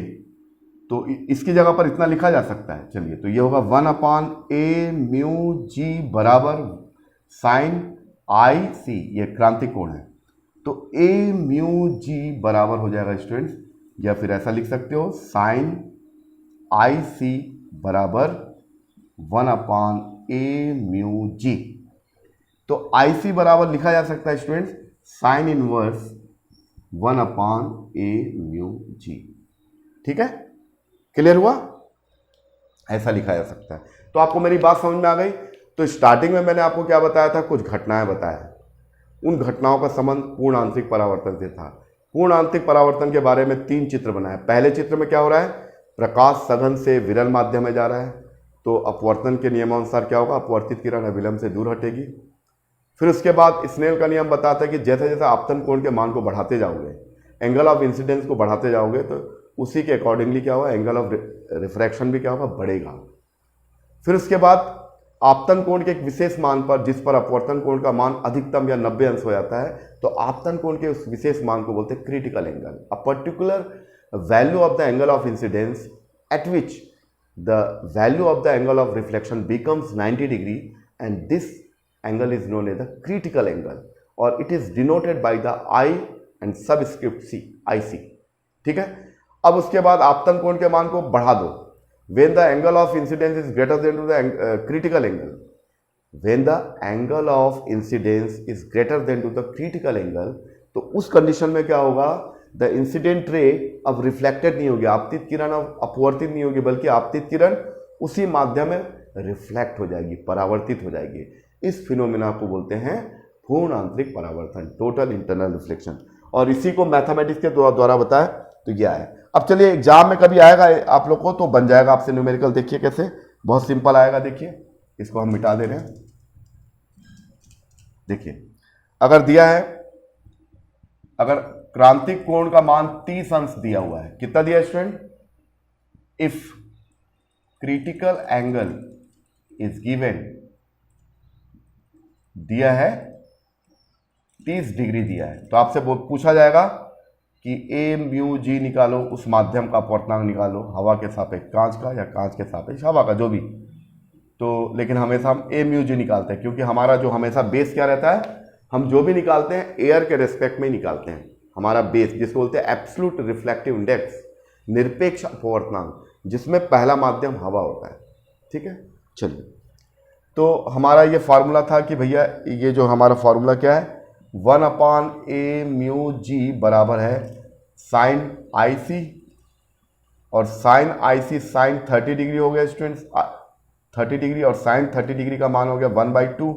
तो इसकी जगह पर इतना लिखा जा सकता है। चलिए, तो ये होगा 1/a म्यू जी बराबर साइन आई सी, ये क्रांतिक कोण है। तो a म्यू जी बराबर हो जाएगा स्टूडेंट्स, या फिर ऐसा लिख सकते हो साइन आई सी बराबर 1/a म्यू जी। तो आई सी बराबर लिखा जा सकता है students sine inverse 1/a mu जी, ठीक है। क्लियर हुआ? ऐसा लिखा जा सकता है। तो आपको मेरी बात समझ में आ गई? तो स्टार्टिंग में मैंने आपको क्या बताया था? कुछ घटनाएं बताया। उन घटनाओं का संबंध पूर्ण आंतरिक परावर्तन से था। पूर्ण आंतरिक परावर्तन के बारे में 3 चित्र बनाए। पहले चित्र में क्या हो रहा है? प्रकाश सघन से विरल माध्यम में जा रहा है, तो अपवर्तन के नियमानुसार क्या होगा? अपवर्तित किरण अविलंब से दूर हटेगी। फिर उसके बाद स्नेल का नियम बताता है कि जैसे जैसे आपतन कोण के मान को बढ़ाते जाओगे, एंगल ऑफ इंसिडेंस को बढ़ाते जाओगे, तो उसी के अकॉर्डिंगली क्या होगा? एंगल ऑफ रिफ्रैक्शन भी क्या होगा? बढ़ेगा। फिर उसके बाद आपतन कोण के एक विशेष मान पर, जिस पर अपवर्तन कोण का मान अधिकतम या 90 अंश हो जाता है, तो आपतन कोण के उस विशेष मान को बोलते हैं critical angle. A particular value of the angle of incidence at which the value of the angle of reflection becomes 90 degree, and this angle is known as the critical angle, और it is denoted by the I and subscript C, I C, ठीक है। अब उसके बाद आपतन कोण के मान को बढ़ा दो। When the angle of incidence is greater than to the critical angle, when the angle of incidence is greater than to the critical angle, तो उस कंडीशन में क्या होगा? The incident ray अब रिफ्लेक्टेड नहीं होगी, आपतित किरण अब अपवर्तित नहीं होगी, बल्कि आपतित किरण उसी माध्यम में रिफ्लेक्ट हो जाएगी, परावर्तित हो जाएगी। इस फिनोमिना को बोलते हैं पूर्ण आंतरिक परावर्तन, टोटल इंटरनल रिफ्लेक्शन। और इसी को मैथमेटिक्स के द्वारा बताया तो यह है। अब चलिए, एग्जाम में कभी आएगा आप लोग को तो बन जाएगा आपसे न्यूमेरिकल। देखिए कैसे, बहुत सिंपल आएगा। देखिए, इसको हम मिटा दे रहे हैं। देखिए, अगर दिया है, अगर क्रांतिक कोण का मान 30 अंश दिया हुआ है, कितना दिया student? If critical angle is given, दिया है 30 डिग्री दिया है, तो आपसे पूछा जाएगा कि ए म्यू जी निकालो, उस माध्यम का अपवर्तनांक निकालो, हवा के सापेक्ष कांच का या कांच के सापेक्ष हवा का, जो भी। तो लेकिन हमेशा हम ए म्यू जी निकालते हैं, क्योंकि हमारा जो हमेशा बेस क्या रहता है? हम जो भी निकालते हैं एयर के रेस्पेक्ट में ही निकालते हैं। हमारा बेस, जिसको बोलते हैं एब्सोल्यूट रिफ्लेक्टिव इंडेक्स, निरपेक्ष अपवर्तनांक, जिसमें पहला माध्यम हवा होता है, ठीक है। चलिए, तो हमारा ये फार्मूला था कि भैया ये जो हमारा फार्मूला क्या है? 1/a म्यू जी बराबर है साइन आई सी, और साइन आई सी साइन 30 डिग्री हो गया स्टूडेंट्स, 30 डिग्री, और साइन 30 डिग्री का मान हो गया 1/2।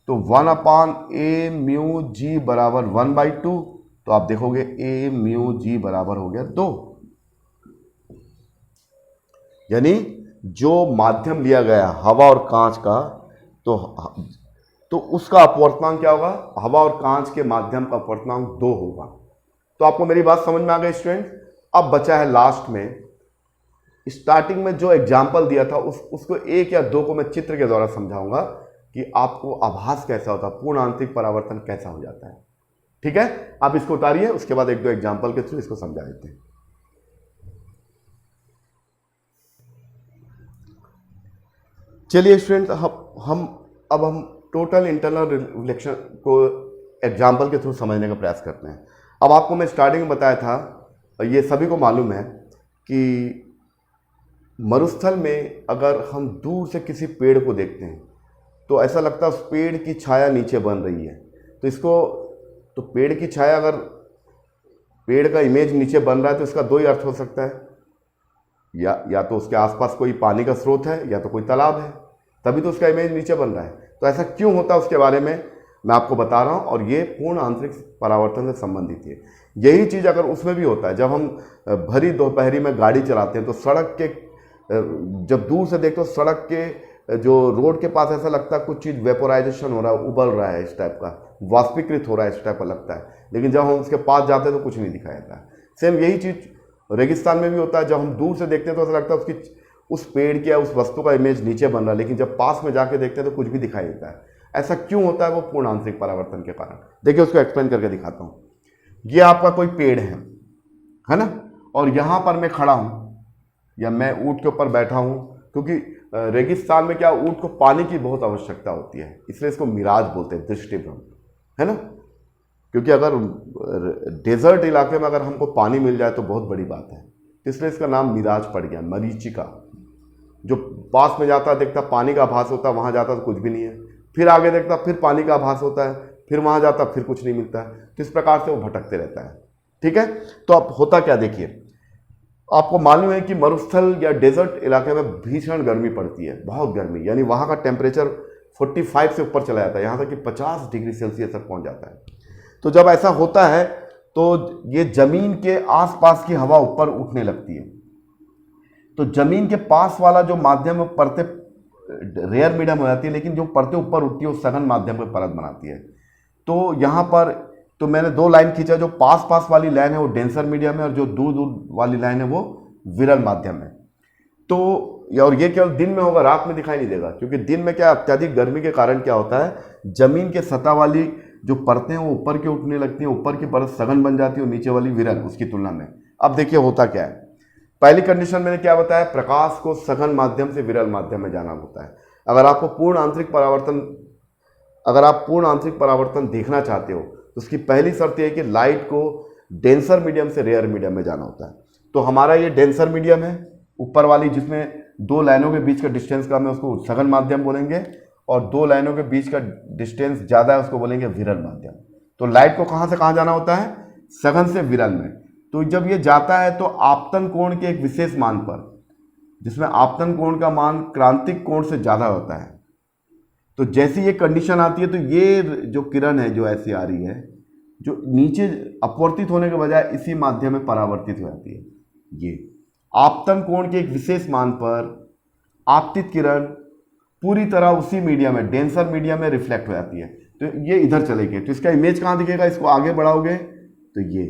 तो 1/a म्यू जी बराबर 1/2। तो तो आप देखोगे ए म्यू जी बराबर हो गया 2। यानी जो माध्यम लिया गया हवा और कांच का, तो उसका अपवर्तनांक क्या होगा? हवा और कांच के माध्यम का अपवर्तनांक 2 होगा। तो आपको मेरी बात समझ में आ गई स्टूडेंट? अब बचा है लास्ट में, स्टार्टिंग में जो एग्जाम्पल दिया था उसको 1 या 2 को मैं चित्र के द्वारा समझाऊंगा कि आपको आभास कैसा होता है, पूर्ण आंतरिक परावर्तन कैसा हो जाता है। ठीक है, आप इसको उतारिए, उसके बाद 1-2 एग्जाम्पल के थ्रू इसको समझा देते हैं। चलिए स्टूडेंट, हम टोटल इंटरनल रिफ्लेक्शन को एग्जाम्पल के थ्रू समझने का प्रयास करते हैं। अब आपको मैं स्टार्टिंग में बताया था, ये सभी को मालूम है कि मरुस्थल में अगर हम दूर से किसी पेड़ को देखते हैं तो ऐसा लगता है उस पेड़ की छाया नीचे बन रही है। तो पेड़ की छाया, अगर पेड़ का इमेज नीचे बन रहा है तो इसका 2 ही अर्थ हो सकता है, या तो उसके आसपास कोई पानी का स्रोत है या तो कोई तालाब है, तभी तो उसका इमेज नीचे बन रहा है। तो ऐसा क्यों होता है उसके बारे में मैं आपको बता रहा हूँ, और ये पूर्ण आंतरिक परावर्तन से संबंधित है। यही चीज़ अगर उसमें भी होता है, जब हम भरी दोपहरी में गाड़ी चलाते हैं तो सड़क के, जब दूर से देखते हो सड़क के जो रोड के पास ऐसा लगता है कुछ चीज़ वेपोराइजेशन हो रहा है, उबल रहा है, इस टाइप का वाष्पीकृत हो रहा है, इस टाइप का लगता है। लेकिन जब हम उसके पास जाते हैं तो कुछ नहीं दिखाई देता है। सेम यही चीज़ रेगिस्तान में भी होता है, जब हम दूर से देखते हैं तो ऐसा लगता है उसकी, उस पेड़ की या उस वस्तु का इमेज नीचे बन रहा है, लेकिन जब पास में जाके देखते हैं तो कुछ भी दिखाई देता है। ऐसा क्यों होता है? वो पूर्ण आंतरिक परावर्तन के कारण। देखिए, उसको एक्सप्लेन करके दिखाता हूँ। ये आपका कोई पेड़ है ना, और यहाँ पर मैं खड़ा हूँ या मैं ऊँट के ऊपर बैठा हूँ, क्योंकि रेगिस्तान में क्या, ऊँट को पानी की बहुत आवश्यकता होती है, इसलिए इसको मिराज बोलते हैं, दृष्टिभ्रम, है ना। क्योंकि अगर डेजर्ट इलाके में अगर हमको पानी मिल जाए तो बहुत बड़ी बात है, इसलिए इसका नाम मिराज पड़ गया, मरीचिका। जो पास में जाता देखता पानी का आभास होता, वहाँ जाता तो कुछ भी नहीं है, फिर आगे देखता फिर पानी का आभास होता है, फिर वहाँ जाता फिर कुछ नहीं मिलता है। तो इस प्रकार से वो भटकते रहता है। ठीक है, तो अब होता क्या, देखिए, आपको मालूम है कि मरुस्थल या डेजर्ट इलाके में भीषण गर्मी पड़ती है, बहुत गर्मी, यानी वहाँ का टेम्परेचर 45 से ऊपर चला जाता है, यहाँ तक कि 50 डिग्री सेल्सियस तक पहुँच जाता है। तो जब ऐसा होता है तो ये जमीन के आसपास की हवा ऊपर उठने लगती है। तो जमीन के पास वाला जो माध्यम परतें रेयर मीडियम हो जाती है, लेकिन जो परतें ऊपर उठती है वो सघन माध्यम पर परत बनाती है। तो यहाँ पर तो मैंने 2 लाइन खींचा, जो पास पास वाली लाइन है वो डेंसर मीडियम है, और जो दूर दूर वाली लाइन है वो विरल माध्यम है। तो और ये केवल दिन में होगा, रात में दिखाई नहीं देगा, क्योंकि दिन में क्या, अत्यधिक गर्मी के कारण क्या होता है, जमीन के सतह वाली जो परतें हैं वो ऊपर की उठने लगती हैं, ऊपर की परत सघन बन जाती है और नीचे वाली विरल उसकी तुलना में। अब देखिए होता क्या है, पहली कंडीशन मैंने क्या बताया, प्रकाश को सघन माध्यम से विरल माध्यम में जाना होता है। अगर आप पूर्ण आंतरिक परावर्तन देखना चाहते हो तो उसकी पहली शर्त यह है कि लाइट को डेंसर मीडियम से रेयर मीडियम में जाना होता है। तो हमारा ये डेंसर मीडियम है, ऊपर वाली जिसमें 2 लाइनों के बीच का डिस्टेंस कम है उसको सघन माध्यम बोलेंगे, और 2 लाइनों के बीच का डिस्टेंस ज़्यादा है उसको बोलेंगे विरल माध्यम। तो लाइट को कहाँ से कहाँ जाना होता है, सघन से विरल में। तो जब ये जाता है तो आपतन कोण के एक विशेष मान पर, जिसमें आपतन कोण का मान क्रांतिक कोण से ज़्यादा होता है, तो जैसी ये कंडीशन आती है तो ये जो किरण है जो ऐसी आ रही है, जो नीचे अपवर्तित होने के बजाय इसी माध्यम में परावर्तित हो जाती है। ये आपतन कोण के एक विशेष मान पर आपतित किरण पूरी तरह उसी मीडियम में, डेंसर मीडियम में रिफ्लेक्ट हो जाती है। तो ये इधर चलेगी, तो इसका इमेज कहाँ दिखेगा, इसको आगे बढ़ाओगे तो ये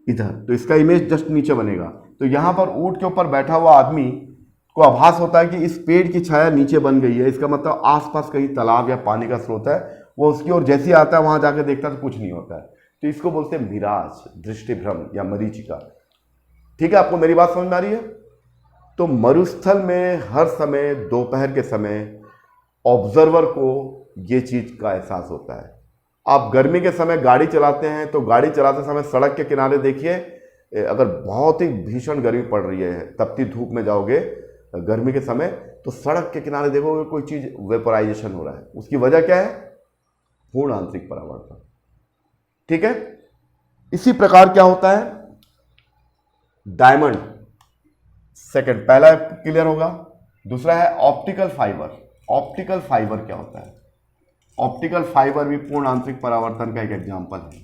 इधर, तो इसका इमेज जस्ट नीचे बनेगा। तो यहाँ पर ऊँट के ऊपर बैठा हुआ आदमी को आभास होता है कि इस पेड़ की छाया नीचे बन गई है, इसका मतलब आसपास कहीं तालाब या पानी का स्रोत है, वो उसकी ओर जैसे आता है वहाँ जाके देखता है तो कुछ नहीं होता है। तो इसको बोलते हैं मिराज, दृष्टिभ्रम या मरीचिका। ठीक है, आपको मेरी बात समझ में आ रही है? तो मरुस्थल में हर समय दोपहर के समय ऑब्जर्वर को ये चीज़ का एहसास होता है। आप गर्मी के समय गाड़ी चलाते हैं तो गाड़ी चलाते समय सड़क के किनारे देखिए, अगर बहुत ही भीषण गर्मी पड़ रही है, तपती धूप में जाओगे गर्मी के समय, तो सड़क के किनारे देखोगे कोई चीज़ वेपोराइजेशन हो रहा है। उसकी वजह क्या है? पूर्ण आंतरिक परावर्तन। ठीक है, इसी प्रकार क्या होता है, डायमंड, सेकंड, पहला क्लियर होगा। दूसरा है ऑप्टिकल फाइबर। ऑप्टिकल फाइबर क्या होता है? ऑप्टिकल फाइबर भी पूर्ण आंतरिक परावर्तन का एक एग्जाम्पल है।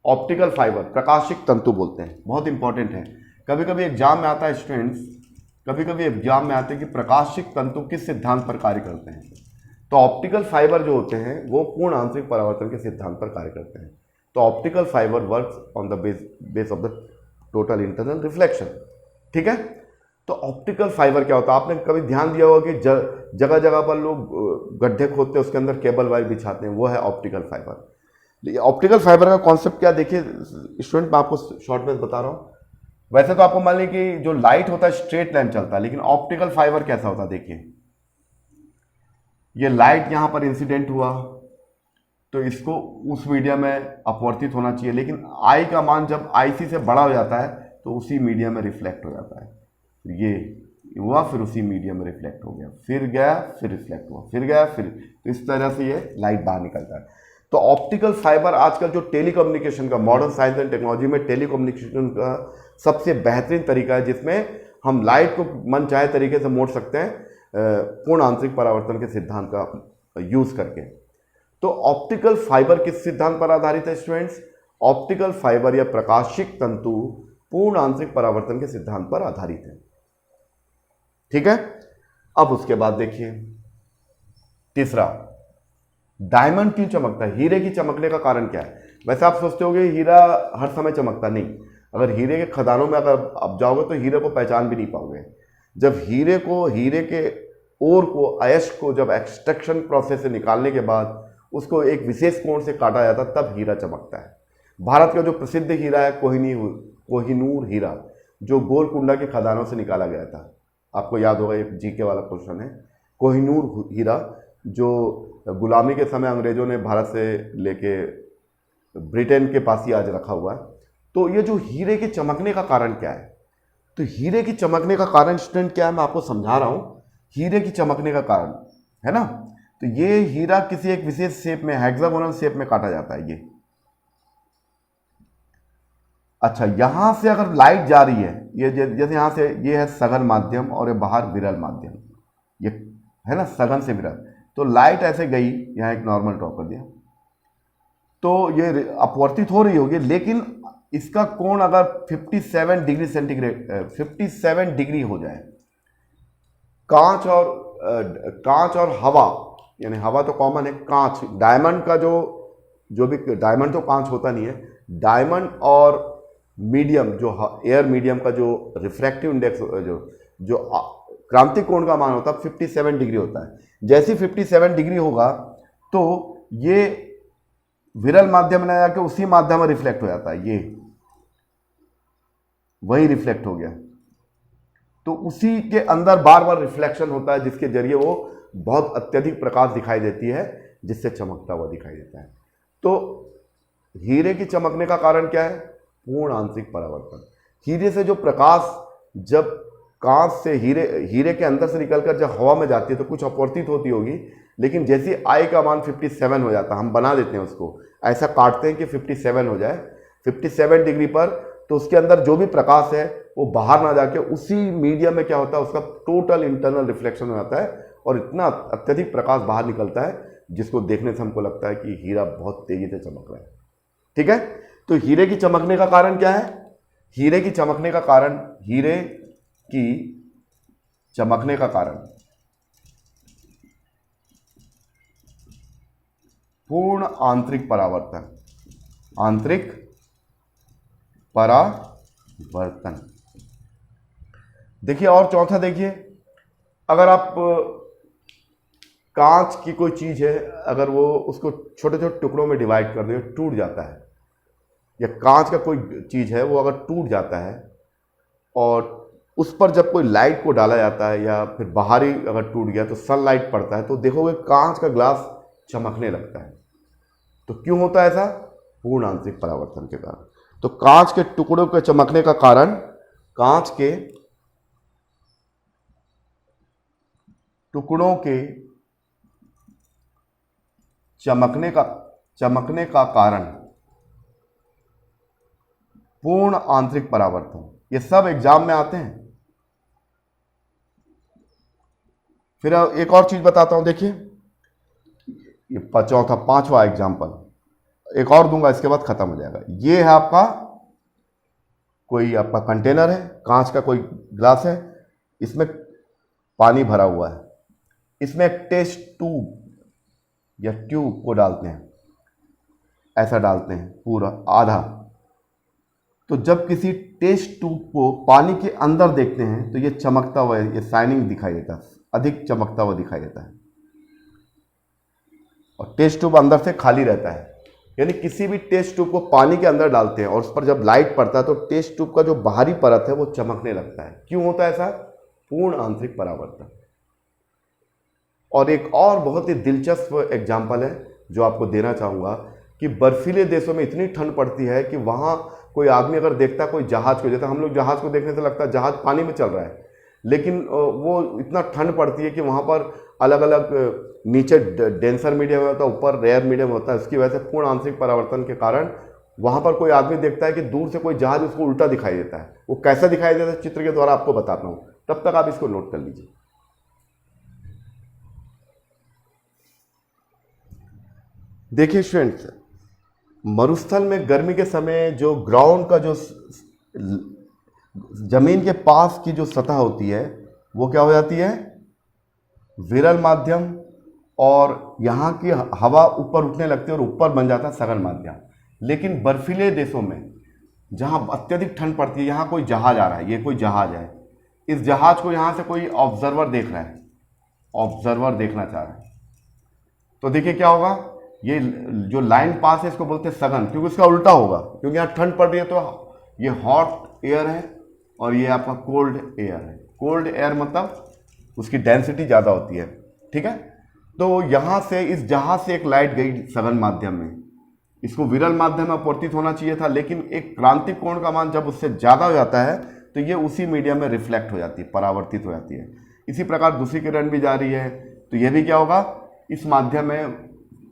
ऑप्टिकल फाइबर, प्रकाशिक तंतु बोलते हैं, बहुत इंपॉर्टेंट है। कभी कभी एग्जाम में आता है स्टूडेंट्स, कभी कभी एग्जाम में आते हैं कि प्रकाशिक तंतु किस सिद्धांत पर कार्य करते हैं। तो ऑप्टिकल फाइबर जो होते हैं वो पूर्ण आंतरिक परावर्तन के सिद्धांत पर कार्य करते हैं। तो optical fibre works on the base of the total internal reflection. ठीक है, तो ऑप्टिकल फाइबर क्या होता है, आपने कभी ध्यान दिया होगा कि जगह जगह पर लोग गड्ढे खोदते हैं, उसके अंदर केबल वायर बिछाते हैं, वो है ऑप्टिकल फाइबर। ऑप्टिकल फाइबर का कॉन्सेप्ट क्या, देखिए स्टूडेंट मैं आपको शॉर्ट में बता रहा हूँ। वैसे तो आपको मान लीजिए कि जो लाइट होता है स्ट्रेट लाइन चलता है, लेकिन ऑप्टिकल फाइबर कैसा होता है, देखिए ये लाइट यहां पर इंसिडेंट हुआ तो इसको उस मीडियम में अपवर्तित होना चाहिए, लेकिन आई का मान जब आईसी से बड़ा हो जाता है तो उसी मीडियम में रिफ्लेक्ट हो जाता है। ये हुआ, फिर उसी मीडियम में रिफ्लेक्ट हो गया, फिर गया, फिर रिफ्लेक्ट हुआ, फिर गया, फिर, तो इस तरह से ये लाइट बाहर निकलता है। तो ऑप्टिकल फाइबर आजकल जो टेलीकम्युनिकेशन का, मॉडर्न साइंस एंड टेक्नोलॉजी में टेलीकम्युनिकेशन का सबसे बेहतरीन तरीका है, जिसमें हम लाइट को मन चाहे तरीके से मोड़ सकते हैं पूर्ण आंतरिक परावर्तन के सिद्धांत का यूज करके। तो ऑप्टिकल फाइबर किस सिद्धांत पर आधारित है स्टूडेंट्स? ऑप्टिकल फाइबर या प्रकाशिक तंतु पूर्ण आंतरिक परावर्तन के सिद्धांत पर आधारित है। ठीक है, अब उसके बाद देखिए तीसरा, डायमंड क्यों चमकता है, हीरे की चमकने का कारण क्या है? वैसे आप सोचते होंगे हीरा हर समय चमकता, नहीं। अगर हीरे के खदानों में अगर आप जाओगे तो हीरे को पहचान भी नहीं पाओगे। जब हीरे के ओर को, अयस्क को जब एक्सट्रैक्शन प्रोसेस से निकालने के बाद उसको एक विशेष कोण से काटा जाता तब हीरा चमकता है। भारत का जो प्रसिद्ध हीरा है कोहिनूर हीरा, जो गोलकुंडा के खदानों से निकाला गया था। आपको याद होगा, एक जीके वाला क्वेश्चन है। कोहिनूर हीरा जो गुलामी के समय अंग्रेजों ने भारत से लेके ब्रिटेन के पास ही आज रखा हुआ है। तो ये जो हीरे के चमकने का कारण क्या है, तो हीरे की चमकने का कारण स्टूडेंट क्या है, मैं आपको समझा रहा हूं। हीरे की चमकने का कारण है ना, तो ये हीरा किसी एक विशेष शेप में, हेक्सागोनल शेप में काटा जाता है ये। अच्छा, यहां से अगर लाइट जा रही है, ये जैसे यहां से, ये है सघन माध्यम और ये बाहर विरल माध्यम, ये है ना सघन से विरल। तो लाइट ऐसे गई, यहां एक नॉर्मल ड्रॉ कर दिया, तो ये अपवर्तित हो रही होगी, लेकिन इसका कोण अगर 57 डिग्री सेंटीग्रेड 57 डिग्री हो जाए, कांच और हवा, यानी हवा तो कॉमन है, कांच, डायमंड का जो भी, डायमंड तो कांच होता नहीं है, डायमंड और मीडियम, जो एयर मीडियम का जो रिफ्रैक्टिव इंडेक्स, जो क्रांतिक कोण का मान होता है 57 डिग्री होता है। जैसे 57 डिग्री होगा तो ये विरल माध्यम में जाके उसी माध्यम में रिफ्लेक्ट हो जाता है, ये वही रिफ्लेक्ट हो गया, तो उसी के अंदर बार बार रिफ्लेक्शन होता है, जिसके जरिए वो बहुत अत्यधिक प्रकाश दिखाई देती है, जिससे चमकता हुआ दिखाई देता है। तो हीरे की चमकने का कारण क्या है? पूर्ण आंतरिक परावर्तन। हीरे से जो प्रकाश जब कांच से हीरे के अंदर से निकलकर जब हवा में जाती है तो कुछ अपवर्तित होती होगी, लेकिन जैसे आई का मान 57 हो जाता है, हम बना देते हैं उसको, ऐसा काटते हैं कि 57 हो जाए 57 डिग्री पर, तो उसके अंदर जो भी प्रकाश है वो बाहर ना जाके उसी मीडियम में क्या होता है, उसका टोटल इंटरनल रिफ्लेक्शन हो जाता है और इतना अत्यधिक प्रकाश बाहर निकलता है, जिसको देखने से हमको लगता है कि हीरा बहुत तेजी से चमक रहा है। ठीक है, तो हीरे की चमकने का कारण क्या है? हीरे की चमकने का कारण, हीरे की चमकने का कारण पूर्ण आंतरिक परावर्तन, आंतरिक परावर्तन। देखिए, और चौथा देखिए, अगर आप कांच की कोई चीज है, अगर वो उसको छोटे छोटे टुकड़ों में डिवाइड कर दे, टूट जाता है, या कांच का कोई चीज है वो अगर टूट जाता है और उस पर जब कोई लाइट को डाला जाता है या फिर बाहरी अगर टूट गया तो सनलाइट पड़ता है, तो देखोगे कांच का ग्लास चमकने लगता है। तो क्यों होता है ऐसा? पूर्ण आंतरिक परावर्तन के कारण। तो कांच के टुकड़ों के चमकने का कारण, कांच के टुकड़ों के चमकने का कारण पूर्ण आंतरिक परावर्तन। ये सब एग्जाम में आते हैं। फिर एक और चीज बताता हूं, देखिए ये पांचवा एग्जाम्पल, एक और दूंगा, इसके बाद खत्म हो जाएगा। ये है आपका कोई आपका कंटेनर है, कांच का कोई ग्लास है, इसमें पानी भरा हुआ है, इसमें एक टेस्ट ट्यूब या ट्यूब को डालते हैं, ऐसा डालते हैं पूरा आधा। तो जब किसी टेस्ट ट्यूब को पानी के अंदर देखते हैं तो ये चमकता हुआ, ये शाइनिंग दिखाई देता है, अधिक चमकता हुआ दिखाई देता है। और टेस्ट ट्यूब अंदर से खाली रहता है, यानी किसी भी टेस्ट ट्यूब को पानी के अंदर डालते हैं और उस पर जब लाइट पड़ता है तो टेस्ट ट्यूब का जो बाहरी परत है वो चमकने लगता है। क्यों होता है ऐसा? पूर्ण आंतरिक परावर्तन। और एक और बहुत ही दिलचस्प एग्जाम्पल है जो आपको देना चाहूँगा कि बर्फीले देशों में इतनी ठंड पड़ती है कि वहाँ कोई आदमी अगर देखता है कोई जहाज को, जैसे हम लोग जहाज को देखने से लगता है जहाज पानी में चल रहा है, लेकिन वो इतना ठंड पड़ती है कि वहाँ पर अलग अलग नीचे डेंसर मीडियम होता है, ऊपर रेयर मीडियम होता है। उसकी वजह से पूर्ण आंतरिक परावर्तन के कारण वहाँ पर कोई आदमी देखता है कि दूर से कोई जहाज उसको उल्टा दिखाई देता है। वो कैसा दिखाई देता है चित्र के द्वारा आपको बताता हूँ, तब तक आप इसको नोट कर लीजिए। देखिए स्टूडेंट्स, मरुस्थल में गर्मी के समय जो ग्राउंड का जो जमीन के पास की जो सतह होती है वो क्या हो जाती है? विरल माध्यम, और यहाँ की हवा ऊपर उठने लगती है और ऊपर बन जाता है सघन माध्यम। लेकिन बर्फीले देशों में जहाँ अत्यधिक ठंड पड़ती है, यहाँ कोई जहाज आ रहा है, ये कोई जहाज है, इस जहाज को यहाँ से कोई ऑब्जर्वर देख रहा है, ऑब्जर्वर देखना चाह रहा है, तो देखिए क्या होगा, ये जो लाइन पास है इसको बोलते हैं सघन, क्योंकि उसका उल्टा होगा, क्योंकि यहाँ ठंड पड़ रही है तो ये हॉट एयर है और ये आपका कोल्ड एयर है। कोल्ड एयर मतलब उसकी डेंसिटी ज़्यादा होती है, ठीक है। तो यहाँ से इस जहाज से एक लाइट गई सघन माध्यम में, इसको विरल माध्यम में अपवर्तित होना चाहिए था, लेकिन एक क्रांतिक कोण का मान जब उससे ज़्यादा हो जाता है तो ये उसी मीडियम में रिफ्लेक्ट हो जाती है, परावर्तित हो जाती है। इसी प्रकार दूसरी किरण भी जा रही है तो ये भी क्या होगा, इस माध्यम में,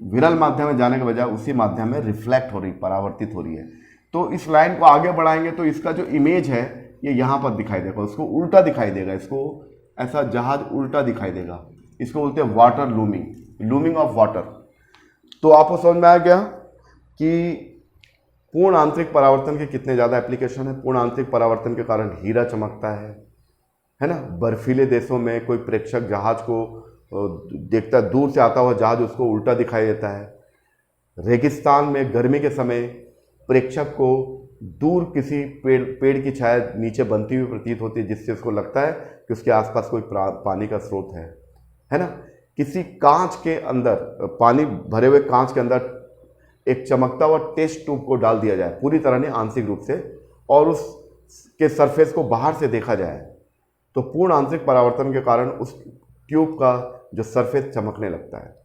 विरल माध्यम में जाने के बजाय उसी माध्यम में रिफ्लेक्ट हो रही, परावर्तित हो रही है। तो इस लाइन को आगे बढ़ाएंगे तो इसका जो इमेज है ये यहाँ पर दिखाई देगा, उसको उल्टा दिखाई देगा, इसको ऐसा जहाज उल्टा दिखाई देगा, इसको बोलते हैं water looming, looming of water. तो आपको समझ में आ गया कि पूर्ण आंतरिक परावर्तन के कितने ज़्यादा एप्लीकेशन है। पूर्ण आंतरिक परावर्तन के कारण हीरा चमकता है ना। बर्फीले देशों में कोई प्रेक्षक जहाज को देखता है, दूर से आता हुआ जहाज उसको उल्टा दिखाई देता है। रेगिस्तान में गर्मी के समय प्रेक्षक को दूर किसी पेड़ की छाया नीचे बनती हुई प्रतीत होती है, जिससे उसको लगता है कि उसके आसपास कोई पानी का स्रोत है ना। किसी कांच के अंदर, पानी भरे हुए कांच के अंदर एक चमकता हुआ टेस्ट ट्यूब को डाल दिया जाए, पूरी तरह नहीं, आंशिक रूप से, और उसके सरफेस को बाहर से देखा जाए तो पूर्ण आंतरिक परावर्तन के कारण उस ट्यूब का जो सरफेस चमकने लगता है।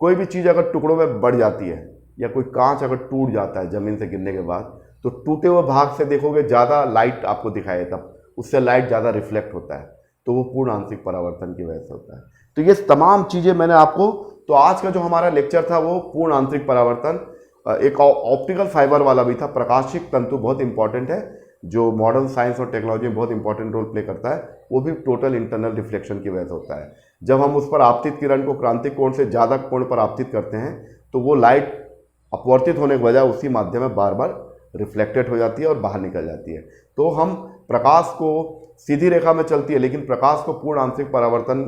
कोई भी चीज़ अगर टुकड़ों में बढ़ जाती है या कोई कांच अगर टूट जाता है ज़मीन से गिरने के बाद, तो टूटे हुए भाग से देखोगे ज़्यादा लाइट आपको दिखाई देता, उससे लाइट ज़्यादा रिफ्लेक्ट होता है, तो वो पूर्ण आंतरिक परावर्तन की वजह से होता है। तो ये तमाम चीज़ें मैंने आपको, तो आज का जो हमारा लेक्चर था वो पूर्ण आंतरिक परावर्तन, एक ऑप्टिकल फाइबर वाला भी था, प्रकाशिक तंतु बहुत इंपॉर्टेंट है, जो मॉडर्न साइंस और टेक्नोलॉजी में बहुत इंपॉर्टेंट रोल प्ले करता है, वो भी टोटल इंटरनल रिफ्लेक्शन की वजह से होता है। जब हम उस पर आपतित किरण को क्रांतिक कोण से ज़्यादा कोण पर आपतित करते हैं तो वो लाइट अपवर्तित होने के बजाय उसी माध्यम में बार बार रिफ्लेक्टेड हो जाती है और बाहर निकल जाती है। तो हम प्रकाश को सीधी रेखा में चलती है, लेकिन प्रकाश को पूर्ण आंतरिक परावर्तन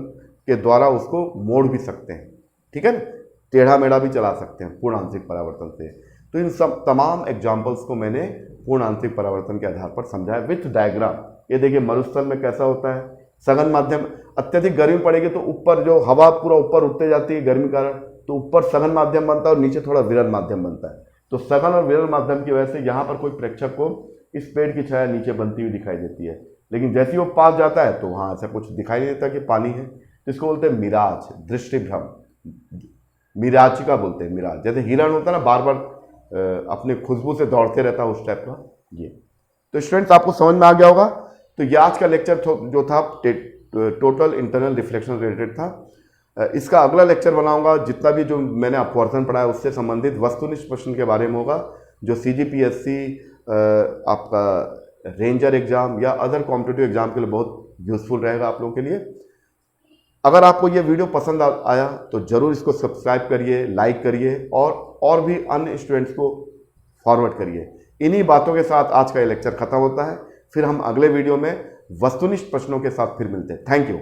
के द्वारा उसको मोड़ भी सकते हैं, ठीक है ना, टेढ़ा मेढ़ा भी चला सकते हैं पूर्ण आंतरिक परावर्तन से। तो इन सब तमाम एग्जाम्पल्स को मैंने पूर्ण आंतरिक परावर्तन के आधार पर समझाया विथ डायग्राम। ये देखिए मरुस्थल में कैसा होता है, सघन माध्यम, अत्यधिक गर्मी पड़ेगी तो ऊपर जो हवा पूरा ऊपर उठते जाती है गर्मी कारण, तो ऊपर सघन माध्यम बनता है और नीचे थोड़ा विरल माध्यम बनता है। तो सघन और विरल माध्यम की वजह से यहाँ पर कोई प्रेक्षक को इस पेड़ की छाया नीचे बनती हुई दिखाई देती है, लेकिन जैसे ही वो पास जाता है तो वहाँ ऐसा कुछ दिखाई नहीं देता कि पानी है। तो इसको बोलते हैं मिराज, दृष्टिभ्रम, मिराचिका बोलते हैं, मिराज। जैसे हिरण होता है ना, बार बार अपने खुशबू से दौड़ते रहता है, उस टाइप का ये। तो स्टूडेंट्स आपको समझ में आ गया होगा। तो ये आज का लेक्चर जो था टोटल इंटरनल रिफ्लेक्शन रिलेटेड था। इसका अगला लेक्चर बनाऊंगा, जितना भी जो मैंने अपवर्तन पढ़ाया उससे संबंधित वस्तुनिष्ठ प्रश्न के बारे में होगा, जो CGPSC आपका रेंजर एग्जाम या अदर कॉम्पिटिटिव एग्जाम के लिए बहुत यूजफुल रहेगा आप लोगों के लिए। अगर आपको ये वीडियो पसंद आया तो ज़रूर इसको सब्सक्राइब करिए, लाइक करिए, और और भी अन्य स्टूडेंट्स को फॉरवर्ड करिए। इन्हीं बातों के साथ आज का ये लेक्चर खत्म होता है। फिर हम अगले वीडियो में वस्तुनिष्ठ प्रश्नों के साथ फिर मिलते हैं। Thank you.